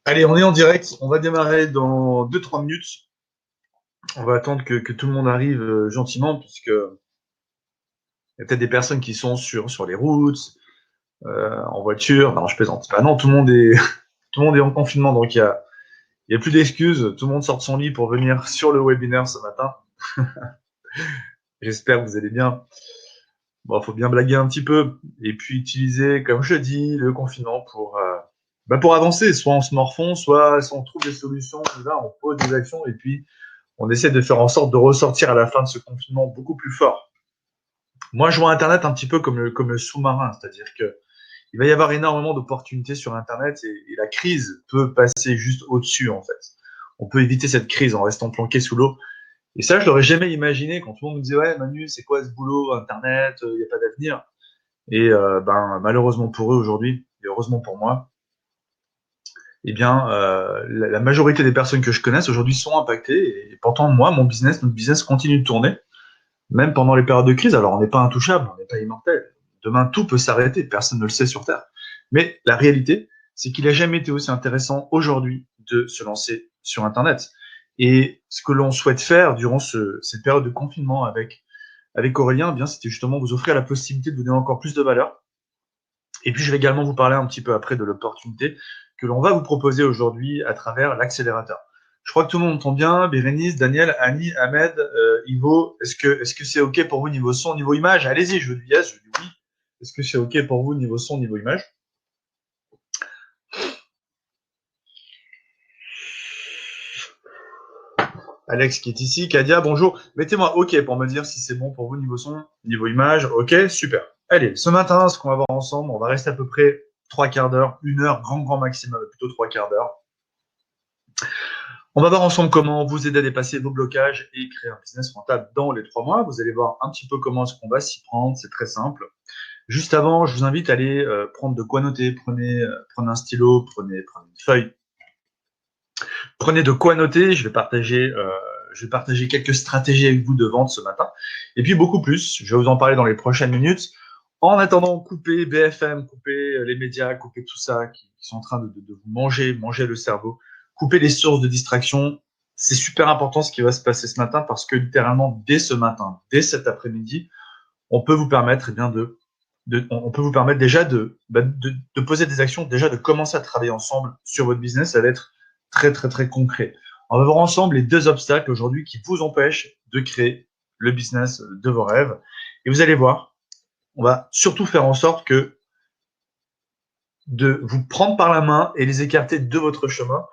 Allez, on est en direct. On va démarrer dans 2-3 minutes. On va attendre que tout le monde arrive gentiment, puisque il y a peut-être des personnes qui sont sur les routes, en voiture. Non, je plaisante. Bah non, tout le monde est, tout le monde est en confinement, donc il y a plus d'excuses. Tout le monde sort de son lit pour venir sur le webinaire ce matin. J'espère que vous allez bien. Bon, faut bien blaguer un petit peu et puis utiliser, comme je dis, le confinement pour avancer. Soit on se morfond, soit on trouve des solutions. Là, on pose des actions et puis on essaie de faire en sorte de ressortir à la fin de ce confinement beaucoup plus fort. Moi, je vois Internet un petit peu comme le sous-marin, c'est-à-dire que il va y avoir énormément d'opportunités sur Internet et la crise peut passer juste au-dessus, en fait. On peut éviter cette crise en restant planqué sous l'eau. Et ça, je l'aurais jamais imaginé quand tout le monde me disait, ouais, Manu, c'est quoi ce boulot, Internet, il n'y a pas d'avenir. Et malheureusement pour eux aujourd'hui, et heureusement pour moi, eh bien, la majorité des personnes que je connaisse aujourd'hui sont impactées. Et pourtant, moi, notre business continue de tourner. Même pendant les périodes de crise, alors on n'est pas intouchable, on n'est pas immortel. Demain, tout peut s'arrêter, personne ne le sait sur Terre. Mais la réalité, c'est qu'il n'a jamais été aussi intéressant aujourd'hui de se lancer sur Internet. Et ce que l'on souhaite faire durant cette période de confinement avec Aurélien, eh bien, c'était justement vous offrir la possibilité de vous donner encore plus de valeur. Et puis, je vais également vous parler un petit peu après de l'opportunité que l'on va vous proposer aujourd'hui à travers l'accélérateur. Je crois que tout le monde entend bien. Bérénice, Daniel, Annie, Ahmed, Ivo, est-ce que c'est OK pour vous niveau son, niveau image? Allez-y, je dis yes, je dis oui. Est-ce que c'est OK pour vous niveau son, niveau image? Alex qui est ici, Kadia, bonjour. Mettez-moi OK pour me dire si c'est bon pour vous niveau son, niveau image. OK, super. Allez, ce matin, ce qu'on va voir ensemble, on va rester à peu près 3 quarts d'heure, 1 heure, grand maximum, plutôt 3 quarts d'heure. On va voir ensemble comment vous aider à dépasser vos blocages et créer un business rentable dans les 3 mois. Vous allez voir un petit peu comment est-ce qu'on va s'y prendre. C'est très simple. Juste avant, je vous invite à aller prendre de quoi noter. Prenez un stylo, prenez une feuille. Prenez de quoi noter. Je vais partager quelques stratégies avec vous de vente ce matin. Et puis beaucoup plus. Je vais vous en parler dans les prochaines minutes. En attendant, coupez BFM, coupez les médias, coupez tout ça qui sont en train de vous manger le cerveau. Coupez les sources de distraction. C'est super important ce qui va se passer ce matin parce que littéralement, dès ce matin, dès cet après-midi, on peut vous permettre on peut vous permettre déjà de poser des actions, déjà de commencer à travailler ensemble sur votre business. Ça va être très, très, très concret. On va voir ensemble les 2 obstacles aujourd'hui qui vous empêchent de créer le business de vos rêves. Et vous allez voir, on va surtout faire en sorte de vous prendre par la main et les écarter de votre chemin,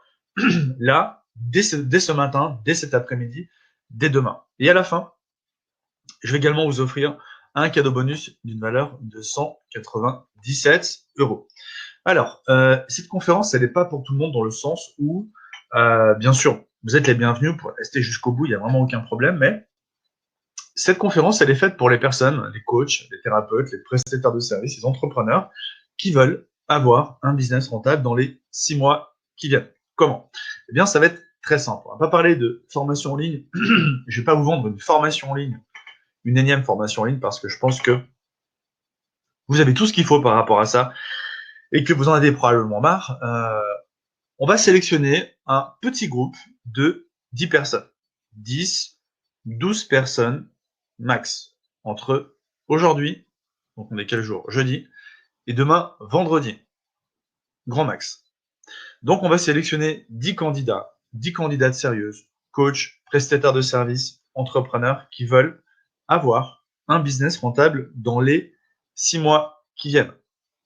là, dès ce matin, dès cet après-midi, dès demain. Et à la fin, je vais également vous offrir un cadeau bonus d'une valeur de 197 euros. Alors, cette conférence, elle n'est pas pour tout le monde dans le sens où, bien sûr, vous êtes les bienvenus pour rester jusqu'au bout, il n'y a vraiment aucun problème, mais cette conférence, elle est faite pour les personnes, les coachs, les thérapeutes, les prestataires de services, les entrepreneurs qui veulent avoir un business rentable dans les 6 mois qui viennent. Comment? Eh bien, ça va être très simple. On va pas parler de formation en ligne. Je vais pas vous vendre une formation en ligne, une énième formation en ligne, parce que je pense que vous avez tout ce qu'il faut par rapport à ça et que vous en avez probablement marre. On va sélectionner un petit groupe de 10 personnes. 10, 12 personnes max entre aujourd'hui, donc on est quel jour? Jeudi, et demain, vendredi. Grand max. Donc on va sélectionner 10 candidats, 10 candidates sérieuses, coachs, prestataires de services, entrepreneurs qui veulent avoir un business rentable dans les 6 mois qui viennent,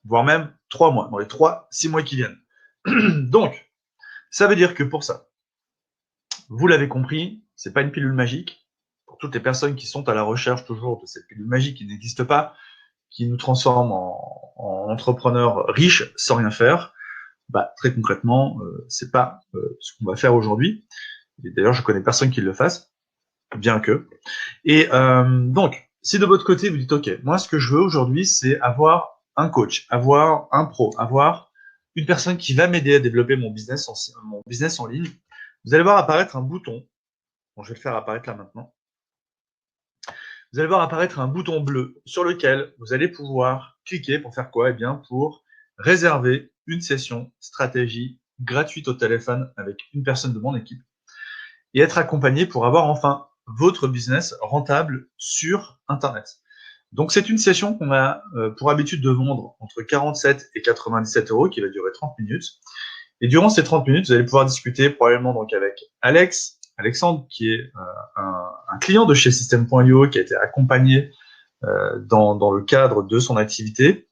voire même 3 mois, dans les 3-6 mois qui viennent. Donc, ça veut dire que pour ça, vous l'avez compris, c'est pas une pilule magique. Pour toutes les personnes qui sont à la recherche toujours de cette pilule magique qui n'existe pas, qui nous transforme en entrepreneurs riches sans rien faire, bah, très concrètement, c'est pas ce qu'on va faire aujourd'hui. Et d'ailleurs, je connais personne qui le fasse, bien que. Et donc, si de votre côté vous dites, ok, moi ce que je veux aujourd'hui, c'est avoir un coach, avoir un pro, avoir une personne qui va m'aider à développer mon business en ligne, vous allez voir apparaître un bouton. Bon, je vais le faire apparaître là maintenant. Vous allez voir apparaître un bouton bleu sur lequel vous allez pouvoir cliquer pour faire quoi? Eh bien, pour réserver une session stratégie gratuite au téléphone avec une personne de mon équipe et être accompagné pour avoir enfin votre business rentable sur Internet. Donc, c'est une session qu'on a pour habitude de vendre entre 47 et 97 euros qui va durer 30 minutes. Et durant ces 30 minutes, vous allez pouvoir discuter probablement donc avec Alexandre, qui est un client de chez System.io, qui a été accompagné dans le cadre de son activité,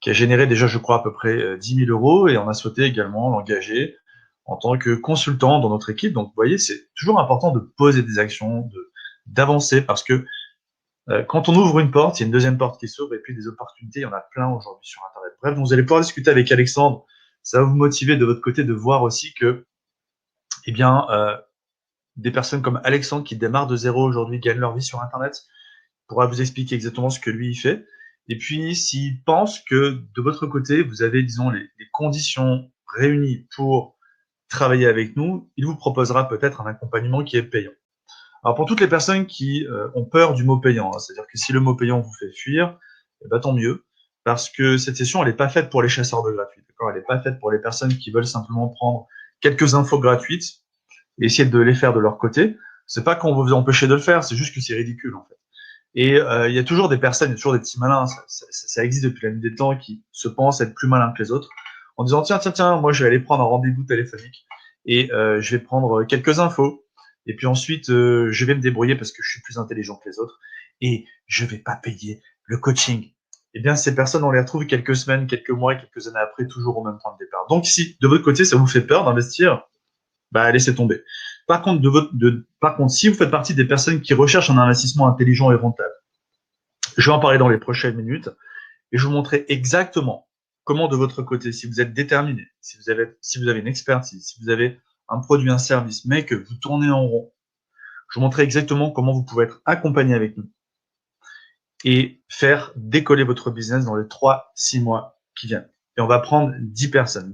qui a généré déjà, je crois, à peu près 10 000 euros, et on a souhaité également l'engager en tant que consultant dans notre équipe. Donc, vous voyez, c'est toujours important de poser des actions, d'avancer, parce que quand on ouvre une porte, il y a une deuxième porte qui s'ouvre, et puis des opportunités, il y en a plein aujourd'hui sur Internet. Bref, vous allez pouvoir discuter avec Alexandre. Ça va vous motiver de votre côté de voir aussi que, eh bien, des personnes comme Alexandre qui démarrent de zéro aujourd'hui gagnent leur vie sur Internet, pourra vous expliquer exactement ce que lui il fait. Et puis, s'il pense que de votre côté, vous avez, disons, les conditions réunies pour travailler avec nous, il vous proposera peut-être un accompagnement qui est payant. Alors, pour toutes les personnes qui ont peur du mot payant, hein, c'est-à-dire que si le mot payant vous fait fuir, eh ben, tant mieux, parce que cette session, elle n'est pas faite pour les chasseurs de gratuits, d'accord ? Elle n'est pas faite pour les personnes qui veulent simplement prendre quelques infos gratuites et essayer de les faire de leur côté. C'est pas qu'on veut vous empêcher de le faire, c'est juste que c'est ridicule, en fait. Et il y a toujours des personnes, il y a toujours des petits malins, ça existe depuis la nuit des temps, qui se pensent être plus malins que les autres, en disant tiens, moi je vais aller prendre un rendez-vous téléphonique et je vais prendre quelques infos, et puis ensuite je vais me débrouiller parce que je suis plus intelligent que les autres, et je vais pas payer le coaching. Eh bien, ces personnes, on les retrouve quelques semaines, quelques mois, quelques années après, toujours au même point de départ. Donc si de votre côté ça vous fait peur d'investir, bah laissez tomber. Par contre, si vous faites partie des personnes qui recherchent un investissement intelligent et rentable, je vais en parler dans les prochaines minutes et je vais vous montrer exactement comment de votre côté, si vous êtes déterminé, si vous avez une expertise, si vous avez un produit, un service, mais que vous tournez en rond, je vais vous montrer exactement comment vous pouvez être accompagné avec nous et faire décoller votre business dans les 3-6 mois qui viennent. Et on va prendre 10 personnes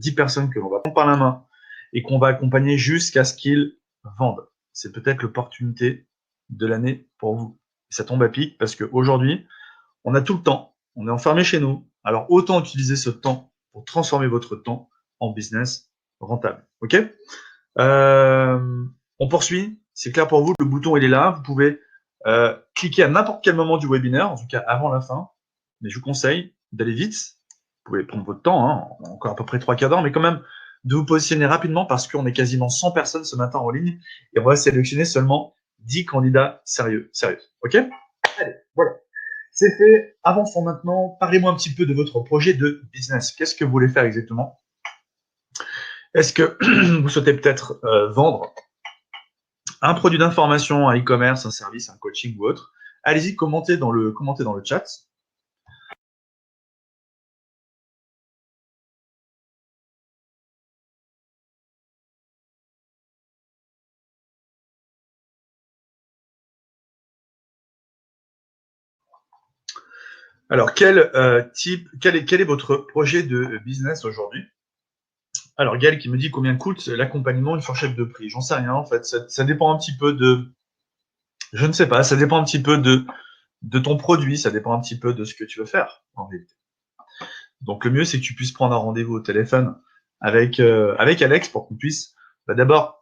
que l'on va prendre par la main et qu'on va accompagner jusqu'à ce qu'ils vendent. C'est peut-être l'opportunité de l'année pour vous. Ça tombe à pic parce qu'aujourd'hui, on a tout le temps, on est enfermé chez nous. Alors autant utiliser ce temps pour transformer votre temps en business rentable. Ok ? On poursuit. C'est clair pour vous, le bouton il est là. Vous pouvez cliquer à n'importe quel moment du webinaire, en tout cas avant la fin. Mais je vous conseille d'aller vite. Vous pouvez prendre votre temps, hein, encore à peu près 3 quarts d'heure, mais quand même de vous positionner rapidement parce qu'on est quasiment 100 personnes ce matin en ligne et on va sélectionner seulement 10 candidats sérieux. Ok ? Allez, voilà. C'est fait. Avançons maintenant. Parlez-moi un petit peu de votre projet de business. Qu'est-ce que vous voulez faire exactement ? Est-ce que vous souhaitez peut-être vendre un produit d'information, un e-commerce, un service, un coaching ou autre? Allez-y, commentez dans le chat. Alors, quel est votre projet de business aujourd'hui? Alors, Gaël qui me dit combien coûte l'accompagnement, une fourchette de prix. J'en sais rien, en fait. Ça dépend un petit peu je ne sais pas, ça dépend un petit peu de ton produit, ça dépend un petit peu de ce que tu veux faire, en réalité. Donc, le mieux, c'est que tu puisses prendre un rendez-vous au téléphone avec Alex pour qu'on puisse, d'abord,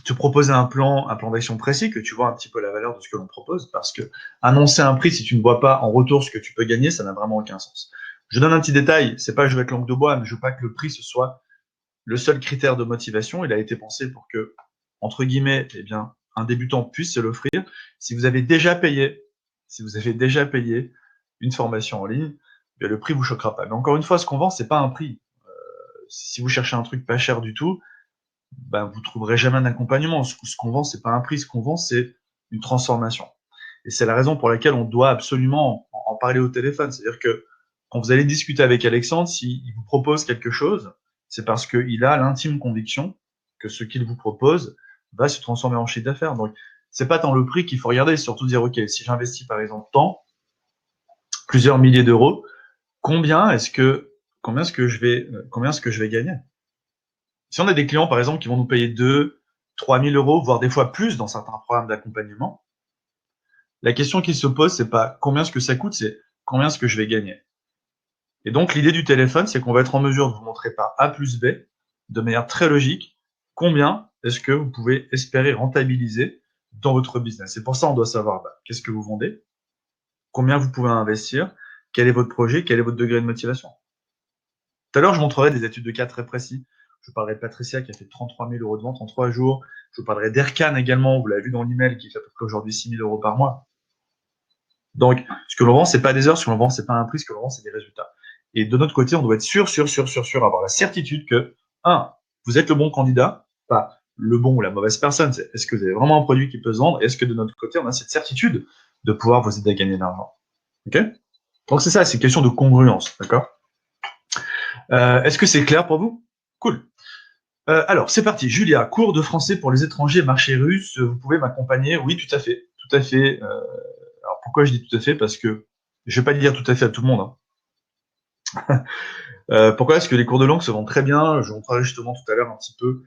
te proposer un plan d'action précis, que tu vois un petit peu la valeur de ce que l'on propose, parce que annoncer un prix si tu ne vois pas en retour ce que tu peux gagner, ça n'a vraiment aucun sens. Je donne un petit détail, c'est pas que je vais être langue de bois, mais je veux pas que le prix ce soit le seul critère de motivation. Il a été pensé pour que, entre guillemets, eh bien, un débutant puisse se l'offrir. Si vous avez déjà payé une formation en ligne, bien, le prix vous choquera pas. Mais encore une fois, ce qu'on vend, c'est pas un prix. Si vous cherchez un truc pas cher du tout, ben, vous trouverez jamais un accompagnement. Ce qu'on vend, c'est pas un prix. Ce qu'on vend, c'est une transformation. Et c'est la raison pour laquelle on doit absolument en parler au téléphone. C'est-à-dire que quand vous allez discuter avec Alexandre, s'il vous propose quelque chose, c'est parce qu'il a l'intime conviction que ce qu'il vous propose va se transformer en chiffre d'affaires. Donc, c'est pas tant le prix qu'il faut regarder, c'est surtout dire, OK, si j'investis par exemple tant, plusieurs milliers d'euros, combien est-ce que je vais gagner? Si on a des clients, par exemple, qui vont nous payer 2 000, 3 000 euros, voire des fois plus dans certains programmes d'accompagnement, la question qui se pose, c'est pas combien est-ce que ça coûte, c'est combien est-ce que je vais gagner. Et donc, l'idée du téléphone, c'est qu'on va être en mesure de vous montrer par A plus B de manière très logique combien est-ce que vous pouvez espérer rentabiliser dans votre business. Et pour ça, on doit savoir qu'est-ce que vous vendez, combien vous pouvez investir, quel est votre projet, quel est votre degré de motivation. Tout à l'heure, je montrerai des études de cas très précis. Je vous parlerai de Patricia qui a fait 33 000 euros de vente en 3 jours. Je vous parlerai d'Erkan également, vous l'avez vu dans l'email, qui fait à peu près aujourd'hui 6 000 euros par mois. Donc, ce que l'on vend, c'est pas des heures, ce que l'on vend, c'est pas un prix, ce que l'on vend, c'est des résultats. Et de notre côté, on doit être sûr, avoir la certitude que, vous êtes le bon candidat, pas le bon ou la mauvaise personne. Est-ce que vous avez vraiment un produit qui peut se vendre? Est-ce que de notre côté, on a cette certitude de pouvoir vous aider à gagner de l'argent? Ok? Donc c'est ça, c'est une question de congruence, d'accord? Est-ce que c'est clair pour vous? Cool. Alors, c'est parti. Julia, cours de français pour les étrangers, marché russe. Vous pouvez m'accompagner? Oui, tout à fait. Tout à fait. Alors, pourquoi je dis tout à fait? Parce que je vais pas dire tout à fait à tout le monde. Pourquoi? Parce que les cours de langue se vendent très bien. Je vous montrerai justement tout à l'heure un petit peu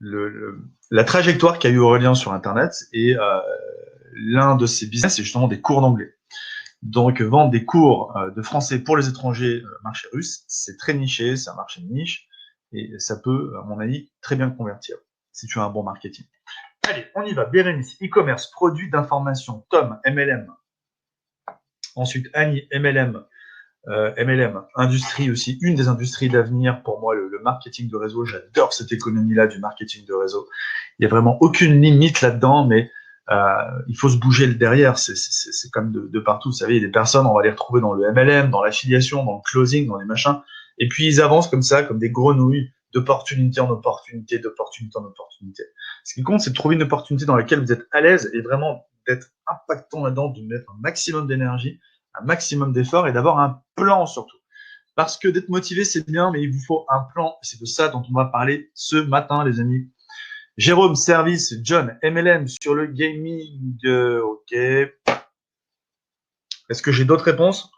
la trajectoire qu'a eu Aurélien sur Internet. Et l'un de ses business, c'est justement des cours d'anglais. Donc, vendre des cours de français pour les étrangers, marché russe, c'est très niché, c'est un marché de niche, et ça peut, à mon avis, très bien convertir, si tu as un bon marketing. Allez, on y va. Bérénice, e-commerce, produits d'information, Tom, MLM. Ensuite, Annie, MLM, industrie aussi, une des industries d'avenir pour moi, le marketing de réseau. J'adore cette économie-là du marketing de réseau. Il n'y a vraiment aucune limite là-dedans, mais il faut se bouger le derrière. C'est comme de partout. Vous savez, il y a des personnes, on va les retrouver dans le MLM, dans l'affiliation, dans le closing, dans les machins. Et puis, ils avancent comme ça, comme des grenouilles, d'opportunité en opportunité, d'opportunité en opportunité. Ce qui compte, c'est de trouver une opportunité dans laquelle vous êtes à l'aise et vraiment d'être impactant là-dedans, de mettre un maximum d'énergie, un maximum d'efforts et d'avoir un plan surtout. Parce que d'être motivé, c'est bien, mais il vous faut un plan. C'est de ça dont on va parler ce matin, les amis. Jérôme, service, John, MLM sur le gaming. Ok. Est-ce que j'ai d'autres réponses?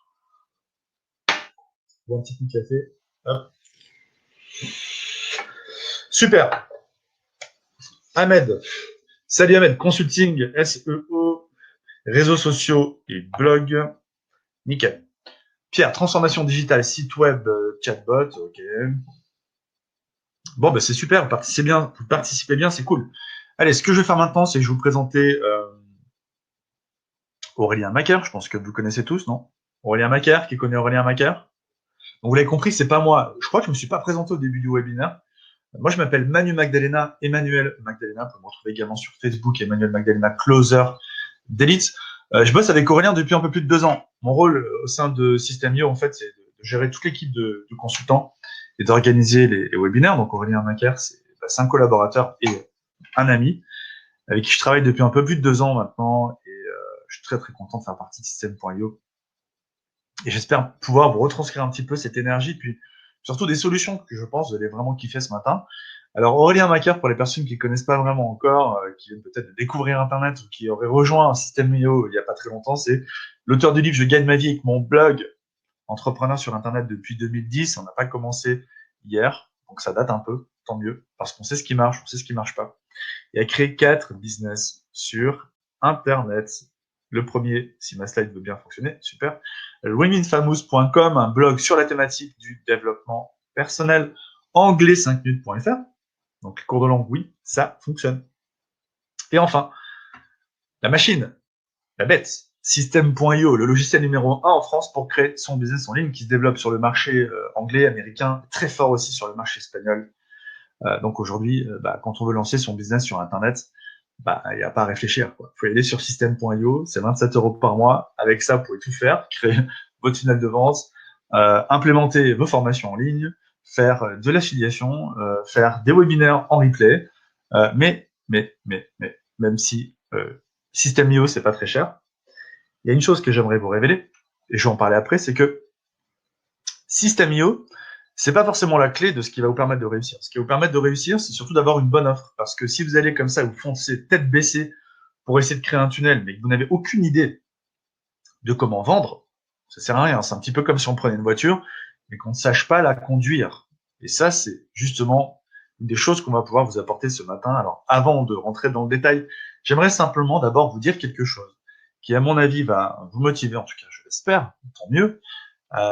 Bon, un petit coup de café. Hop. Super. Ahmed. Salut Ahmed. Consulting, SEO, réseaux sociaux et blog. Nickel. Pierre, transformation digitale, site web, chatbot. Ok. Bon, c'est super. Vous participez bien, c'est cool. Allez, ce que je vais faire maintenant, c'est que je vais vous présenter Aurélien Macaire. Je pense que vous connaissez tous, non? Aurélien Macaire, qui connaît Aurélien Macaire? Donc, vous l'avez compris, c'est pas moi. Je crois que je me suis pas présenté au début du webinaire. Moi, je m'appelle Manu Magdalena, Emmanuel Magdalena. Vous pouvez me retrouver également sur Facebook, Emmanuel Magdalena Closer d'Elite. Je bosse avec Aurélien depuis un peu plus de 2 ans. Mon rôle au sein de System.io, en fait, c'est de gérer toute l'équipe de consultants et d'organiser les webinaires. Donc, Aurélien Macaire, c'est un collaborateur et un ami avec qui je travaille depuis un peu plus de 2 ans maintenant. Et je suis très, très content de faire partie de System.io. Et j'espère pouvoir vous retranscrire un petit peu cette énergie, puis surtout des solutions que je pense vous allez vraiment kiffer ce matin. Alors Aurélien Macaire, pour les personnes qui ne connaissent pas vraiment encore, qui viennent peut-être de découvrir Internet ou qui auraient rejoint un System.io il n'y a pas très longtemps, c'est l'auteur du livre Je gagne ma vie avec mon blog Entrepreneur sur Internet depuis 2010. On n'a pas commencé hier, donc ça date un peu, tant mieux, parce qu'on sait ce qui marche, on sait ce qui marche pas. Et a créé 4 business sur Internet. Le premier, si ma slide veut bien fonctionner, super. womenfamous.com, un blog sur la thématique du développement personnel, anglais5minutes.fr. Donc, les cours de langue, oui, ça fonctionne. Et enfin, la machine, la bête, System.io, le logiciel numéro 1 en France pour créer son business en ligne qui se développe sur le marché anglais, américain, très fort aussi sur le marché espagnol. Donc aujourd'hui, quand on veut lancer son business sur Internet, il n'y a pas à réfléchir. Il faut aller sur System.io, c'est 27 € par mois. Avec ça, vous pouvez tout faire, créer votre tunnel de vente, implémenter vos formations en ligne, faire de l'affiliation, faire des webinaires en replay. Mais, même si System.io, c'est pas très cher, il y a une chose que j'aimerais vous révéler, et je vais en parler après, c'est que System.io, c'est pas forcément la clé de ce qui va vous permettre de réussir. Ce qui va vous permettre de réussir, c'est surtout d'avoir une bonne offre. Parce que si vous allez comme ça, vous foncez tête baissée pour essayer de créer un tunnel, mais que vous n'avez aucune idée de comment vendre, ça sert à rien. C'est un petit peu comme si on prenait une voiture, mais qu'on ne sache pas la conduire. Et ça, c'est justement une des choses qu'on va pouvoir vous apporter ce matin. Alors, avant de rentrer dans le détail, j'aimerais simplement d'abord vous dire quelque chose qui, à mon avis, va vous motiver, en tout cas, je l'espère, tant mieux.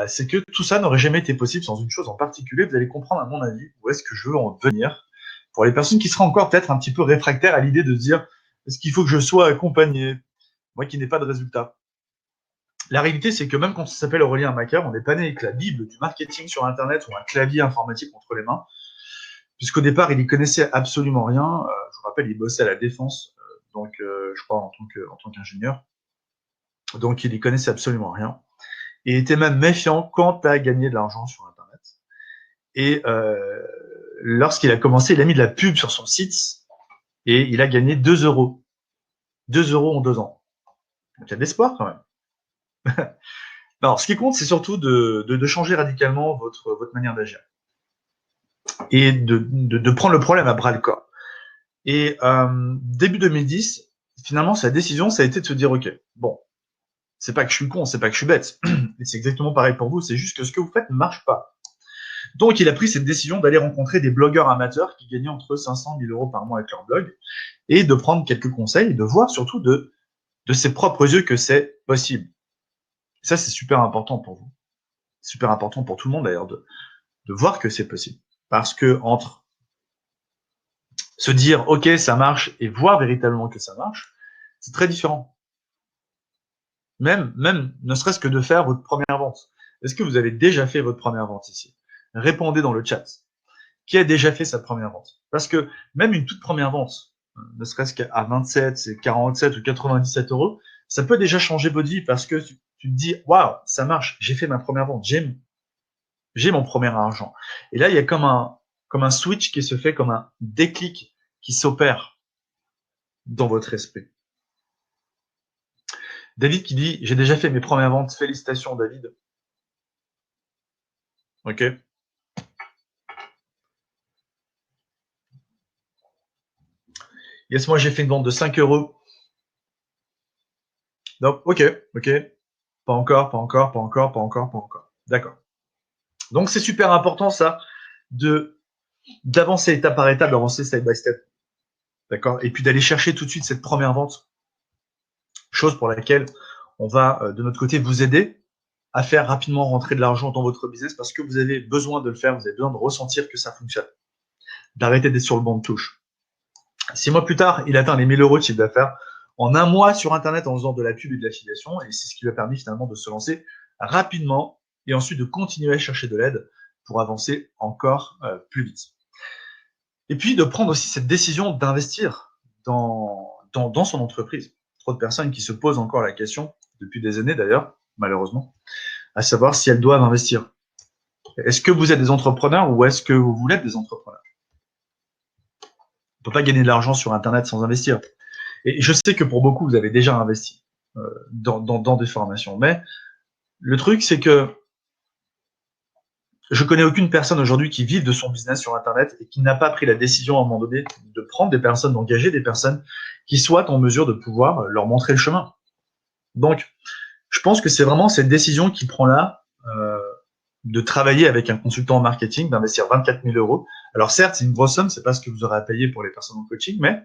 c'est que tout ça n'aurait jamais été possible sans une chose en particulier. Vous allez comprendre, à mon avis, où est-ce que je veux en venir. Pour les personnes qui seraient encore peut-être un petit peu réfractaires à l'idée de se dire est-ce qu'il faut que je sois accompagné, moi qui n'ai pas de résultat. La réalité, c'est que même quand on s'appelle Aurélien Macaire, on n'est pas né avec la Bible du marketing sur Internet ou un clavier informatique entre les mains, puisqu'au départ, il y connaissait absolument rien. Je vous rappelle, il bossait à la Défense, donc je crois en tant qu'ingénieur. Donc, il y connaissait absolument rien. Et était même méfiant quant à gagner de l'argent sur Internet. Et lorsqu'il a commencé, il a mis de la pub sur son site et il a gagné 2 euros. 2 euros en 2 ans. Donc, il y a de l'espoir quand même. Alors, ce qui compte, c'est surtout de changer radicalement votre manière d'agir et de prendre le problème à bras le corps. Et début 2010, finalement, sa décision, ça a été de se dire, ok, bon, c'est pas que je suis con, c'est pas que je suis bête, et c'est exactement pareil pour vous, c'est juste que ce que vous faites ne marche pas. Donc, il a pris cette décision d'aller rencontrer des blogueurs amateurs qui gagnaient entre 500 000 euros par mois avec leur blog, et de prendre quelques conseils, et de voir surtout de ses propres yeux que c'est possible. Et ça, c'est super important pour vous. Super important pour tout le monde d'ailleurs de voir que c'est possible. Parce que entre se dire ok ça marche et voir véritablement que ça marche, c'est très différent. Même ne serait-ce que de faire votre première vente. Est-ce que vous avez déjà fait votre première vente ici? Répondez dans le chat. Qui a déjà fait sa première vente? Parce que même une toute première vente, ne serait-ce qu'à 27, 47 ou 97 euros, ça peut déjà changer votre vie parce que tu te dis waouh, ça marche, j'ai fait ma première vente, j'ai mon premier argent. Et là, il y a comme un switch qui se fait, comme un déclic qui s'opère dans votre esprit. David qui dit, j'ai déjà fait mes premières ventes. Félicitations, David. Ok. Yes, moi, j'ai fait une vente de 5 euros. Non, ok. Pas encore. D'accord. Donc, c'est super important, ça, d'avancer étape par étape, d'avancer step by step. D'accord? Et puis d'aller chercher tout de suite cette première vente. Chose pour laquelle on va, de notre côté, vous aider à faire rapidement rentrer de l'argent dans votre business parce que vous avez besoin de le faire, vous avez besoin de ressentir que ça fonctionne. D'arrêter d'être sur le banc de touche. 6 mois plus tard, il atteint les 1000 euros de chiffre d'affaires en un mois sur Internet en faisant de la pub et de l'affiliation. Et c'est ce qui lui a permis finalement de se lancer rapidement et ensuite de continuer à chercher de l'aide pour avancer encore plus vite. Et puis de prendre aussi cette décision d'investir dans son entreprise. Trop de personnes qui se posent encore la question, depuis des années d'ailleurs, malheureusement, à savoir si elles doivent investir. Est-ce que vous êtes des entrepreneurs ou est-ce que vous voulez être des entrepreneurs? On ne peut pas gagner de l'argent sur Internet sans investir. Et je sais que pour beaucoup, vous avez déjà investi dans des formations. Mais le truc, c'est que je connais aucune personne aujourd'hui qui vive de son business sur Internet et qui n'a pas pris la décision à un moment donné de prendre des personnes, d'engager des personnes qui soient en mesure de pouvoir leur montrer le chemin. Donc, je pense que c'est vraiment cette décision qui prend là de travailler avec un consultant en marketing, d'investir 24 000 euros. Alors certes, c'est une grosse somme, c'est pas ce que vous aurez à payer pour les personnes en coaching, mais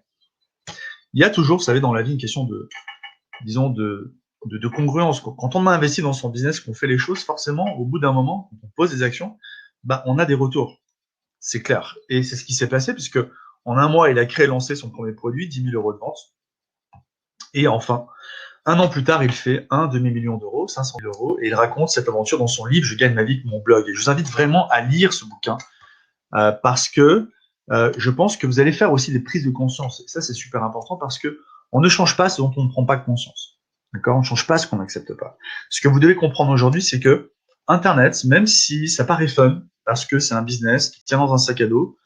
il y a toujours, vous savez, dans la vie, une question de, disons, de congruence. Quand on a investi dans son business, qu'on fait les choses, forcément, au bout d'un moment, quand on pose des actions, bah, on a des retours. C'est clair. Et c'est ce qui s'est passé, puisque en un mois, il a créé et lancé son premier produit, 10 000 euros de vente. Et enfin, un an plus tard, il fait un demi-million d'euros, 500 000 euros, et il raconte cette aventure dans son livre Je gagne ma vie avec mon blog. Et je vous invite vraiment à lire ce bouquin parce que je pense que vous allez faire aussi des prises de conscience. Et ça, c'est super important parce que on ne change pas ce dont on ne prend pas conscience. D'accord? On ne change pas ce qu'on n'accepte pas. Ce que vous devez comprendre aujourd'hui, c'est que Internet, même si ça paraît fun, parce que c'est un business qui tient dans un sac à dos,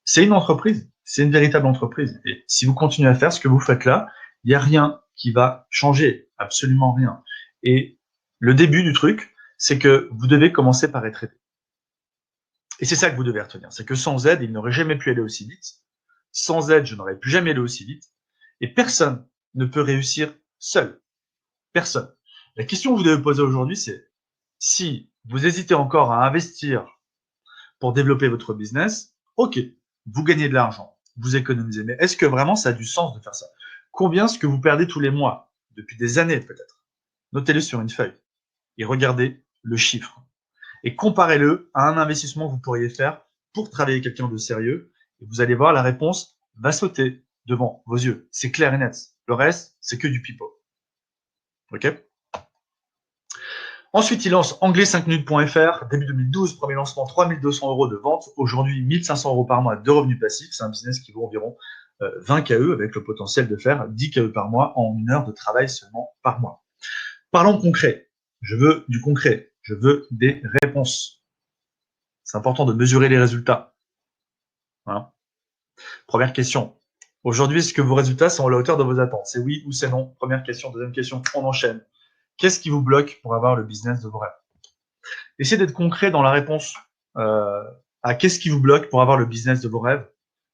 c'est une entreprise. C'est une véritable entreprise. Et si vous continuez à faire ce que vous faites là, il n'y a rien qui va changer. Absolument rien. Et le début du truc, c'est que vous devez commencer par être aidé. Et c'est ça que vous devez retenir. C'est que sans aide, il n'aurait jamais pu aller aussi vite. Sans aide, je n'aurais plus jamais allé aussi vite. Et personne ne peut réussir seul. Personne. La question que vous devez poser aujourd'hui, c'est si vous hésitez encore à investir pour développer votre business, ok, vous gagnez de l'argent, vous économisez. Mais est-ce que vraiment ça a du sens de faire ça? Combien est-ce que vous perdez tous les mois? Depuis des années peut-être. Notez-le sur une feuille et regardez le chiffre et comparez-le à un investissement que vous pourriez faire pour travailler avec quelqu'un de sérieux. Et vous allez voir, la réponse va sauter devant vos yeux. C'est clair et net. Le reste, c'est que du pipeau. OK? Ensuite, il lance anglais5minutes.fr, début 2012, premier lancement, 3200 € de vente. Aujourd'hui, 1500 € par mois de revenus passifs. C'est un business qui vaut environ 20 KE avec le potentiel de faire 10 KE par mois en 1 heure de travail seulement par mois. Parlons concret. Je veux du concret. Je veux des réponses. C'est important de mesurer les résultats. Voilà. Première question. Aujourd'hui, est-ce que vos résultats sont à la hauteur de vos attentes? C'est oui ou c'est non? Première question. Deuxième question, on enchaîne. Qu'est-ce qui vous bloque pour avoir le business de vos rêves? Essayez d'être concret dans la réponse à qu'est-ce qui vous bloque pour avoir le business de vos rêves.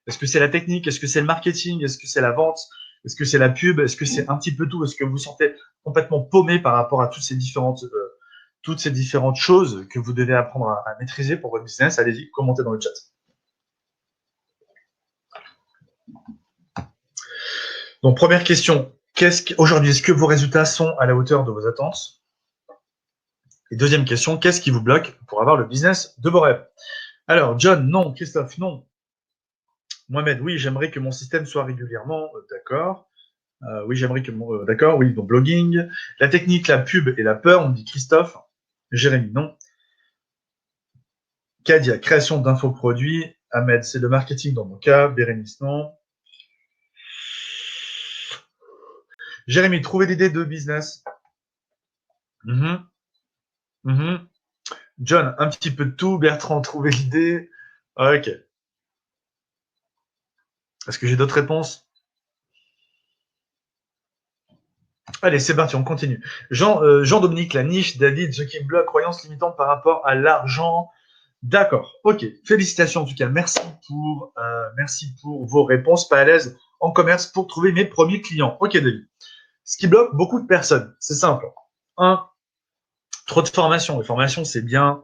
Est-ce que c'est la technique? Est-ce que c'est le marketing? Est-ce que c'est la vente? Est-ce que c'est la pub? Est-ce que c'est un petit peu tout? Est-ce que vous vous sentez complètement paumé par rapport à toutes ces différentes choses que vous devez apprendre à maîtriser pour votre business? Allez-y, commentez dans le chat. Donc, première question. Aujourd'hui, est-ce que vos résultats sont à la hauteur de vos attentes? Et deuxième question, qu'est-ce qui vous bloque pour avoir le business de vos rêves? Alors, John, non. Christophe, non. Mohamed, oui, j'aimerais que mon système soit régulièrement. D'accord. Oui, j'aimerais que mon. D'accord, oui, donc blogging. La technique, la pub et la peur, on dit Christophe. Jérémy, non. Kadia, création d'infoproduits. Ahmed, c'est le marketing dans mon cas. Bérénice, non. Jérémy, trouver l'idée de business. John, un petit peu de tout. Bertrand, trouver l'idée. Ok. Est-ce que j'ai d'autres réponses? Allez, c'est parti, on continue. Jean-Dominique, la niche. David, The King Blog, croyance limitante par rapport à l'argent. D'accord, ok. Félicitations en tout cas. Merci pour vos réponses. Pas à l'aise en commerce pour trouver mes premiers clients. Ok, David. Ce qui bloque beaucoup de personnes, c'est simple. 1. Trop de formation. Les formations, c'est bien,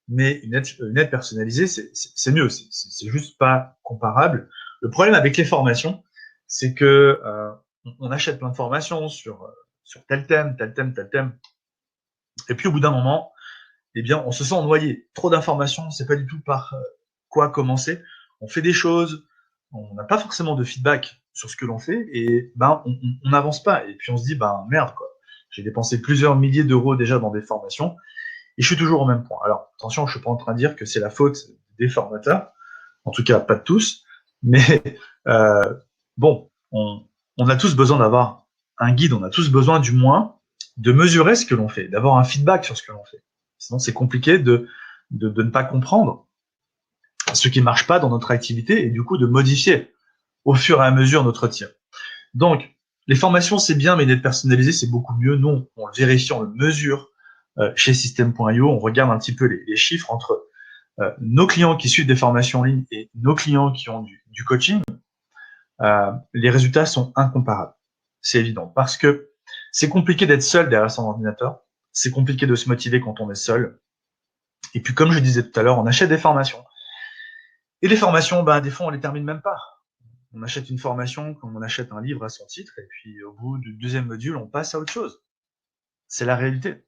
mais une aide personnalisée, c'est mieux. C'est juste pas comparable. Le problème avec les formations, c'est que on achète plein de formations sur tel thème. Et puis au bout d'un moment, eh bien, on se sent noyé. Trop d'informations, on ne sait pas du tout par quoi commencer. On fait des choses, on n'a pas forcément de feedback sur ce que l'on fait et ben on n'avance pas. Et puis on se dit ben merde quoi. J'ai dépensé plusieurs milliers d'euros déjà dans des formations et je suis toujours au même point. Alors attention, je suis pas en train de dire que c'est la faute des formateurs, en tout cas pas de tous, mais bon, on a tous besoin d'avoir un guide, on a tous besoin du moins de mesurer ce que l'on fait, d'avoir un feedback sur ce que l'on fait. Sinon, c'est compliqué de ne pas comprendre ce qui ne marche pas dans notre activité et du coup de modifier au fur et à mesure notre tir. Donc, les formations, c'est bien, mais d'être personnalisé, c'est beaucoup mieux. Nous, on le vérifie, on le mesure chez System.io. On regarde un petit peu les chiffres entre nos clients qui suivent des formations en ligne et nos clients qui ont du coaching. Les résultats sont incomparables. C'est évident parce que c'est compliqué d'être seul derrière son ordinateur. C'est compliqué de se motiver quand on est seul. Et puis, comme je disais tout à l'heure, on achète des formations. Et les formations, ben, des fois, on les termine même pas. On achète une formation comme on achète un livre à son titre, et puis au bout du deuxième module, on passe à autre chose. C'est la réalité.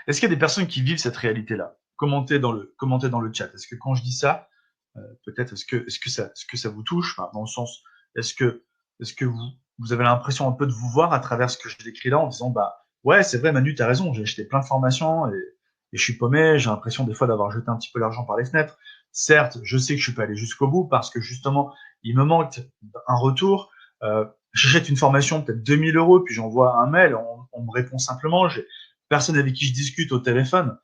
Est-ce qu'il y a des personnes qui vivent cette réalité-là? Commentez dans le chat. Est-ce que quand je dis ça, peut-être est-ce que ça vous touche, enfin, dans le sens, est-ce que vous avez l'impression un peu de vous voir à travers ce que je décris là en disant bah ouais c'est vrai Manu t'as raison, j'ai acheté plein de formations et je suis paumé, j'ai l'impression des fois d'avoir jeté un petit peu l'argent par les fenêtres. Certes, je sais que je suis pas allé jusqu'au bout parce que justement il me manque un retour. J'achète une formation peut-être 2000 €, puis j'envoie un mail, on me répond simplement, j'ai personne avec qui je discute au téléphone.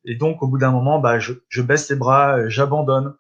Et donc, au bout d'un moment, bah, je baisse les bras, j'abandonne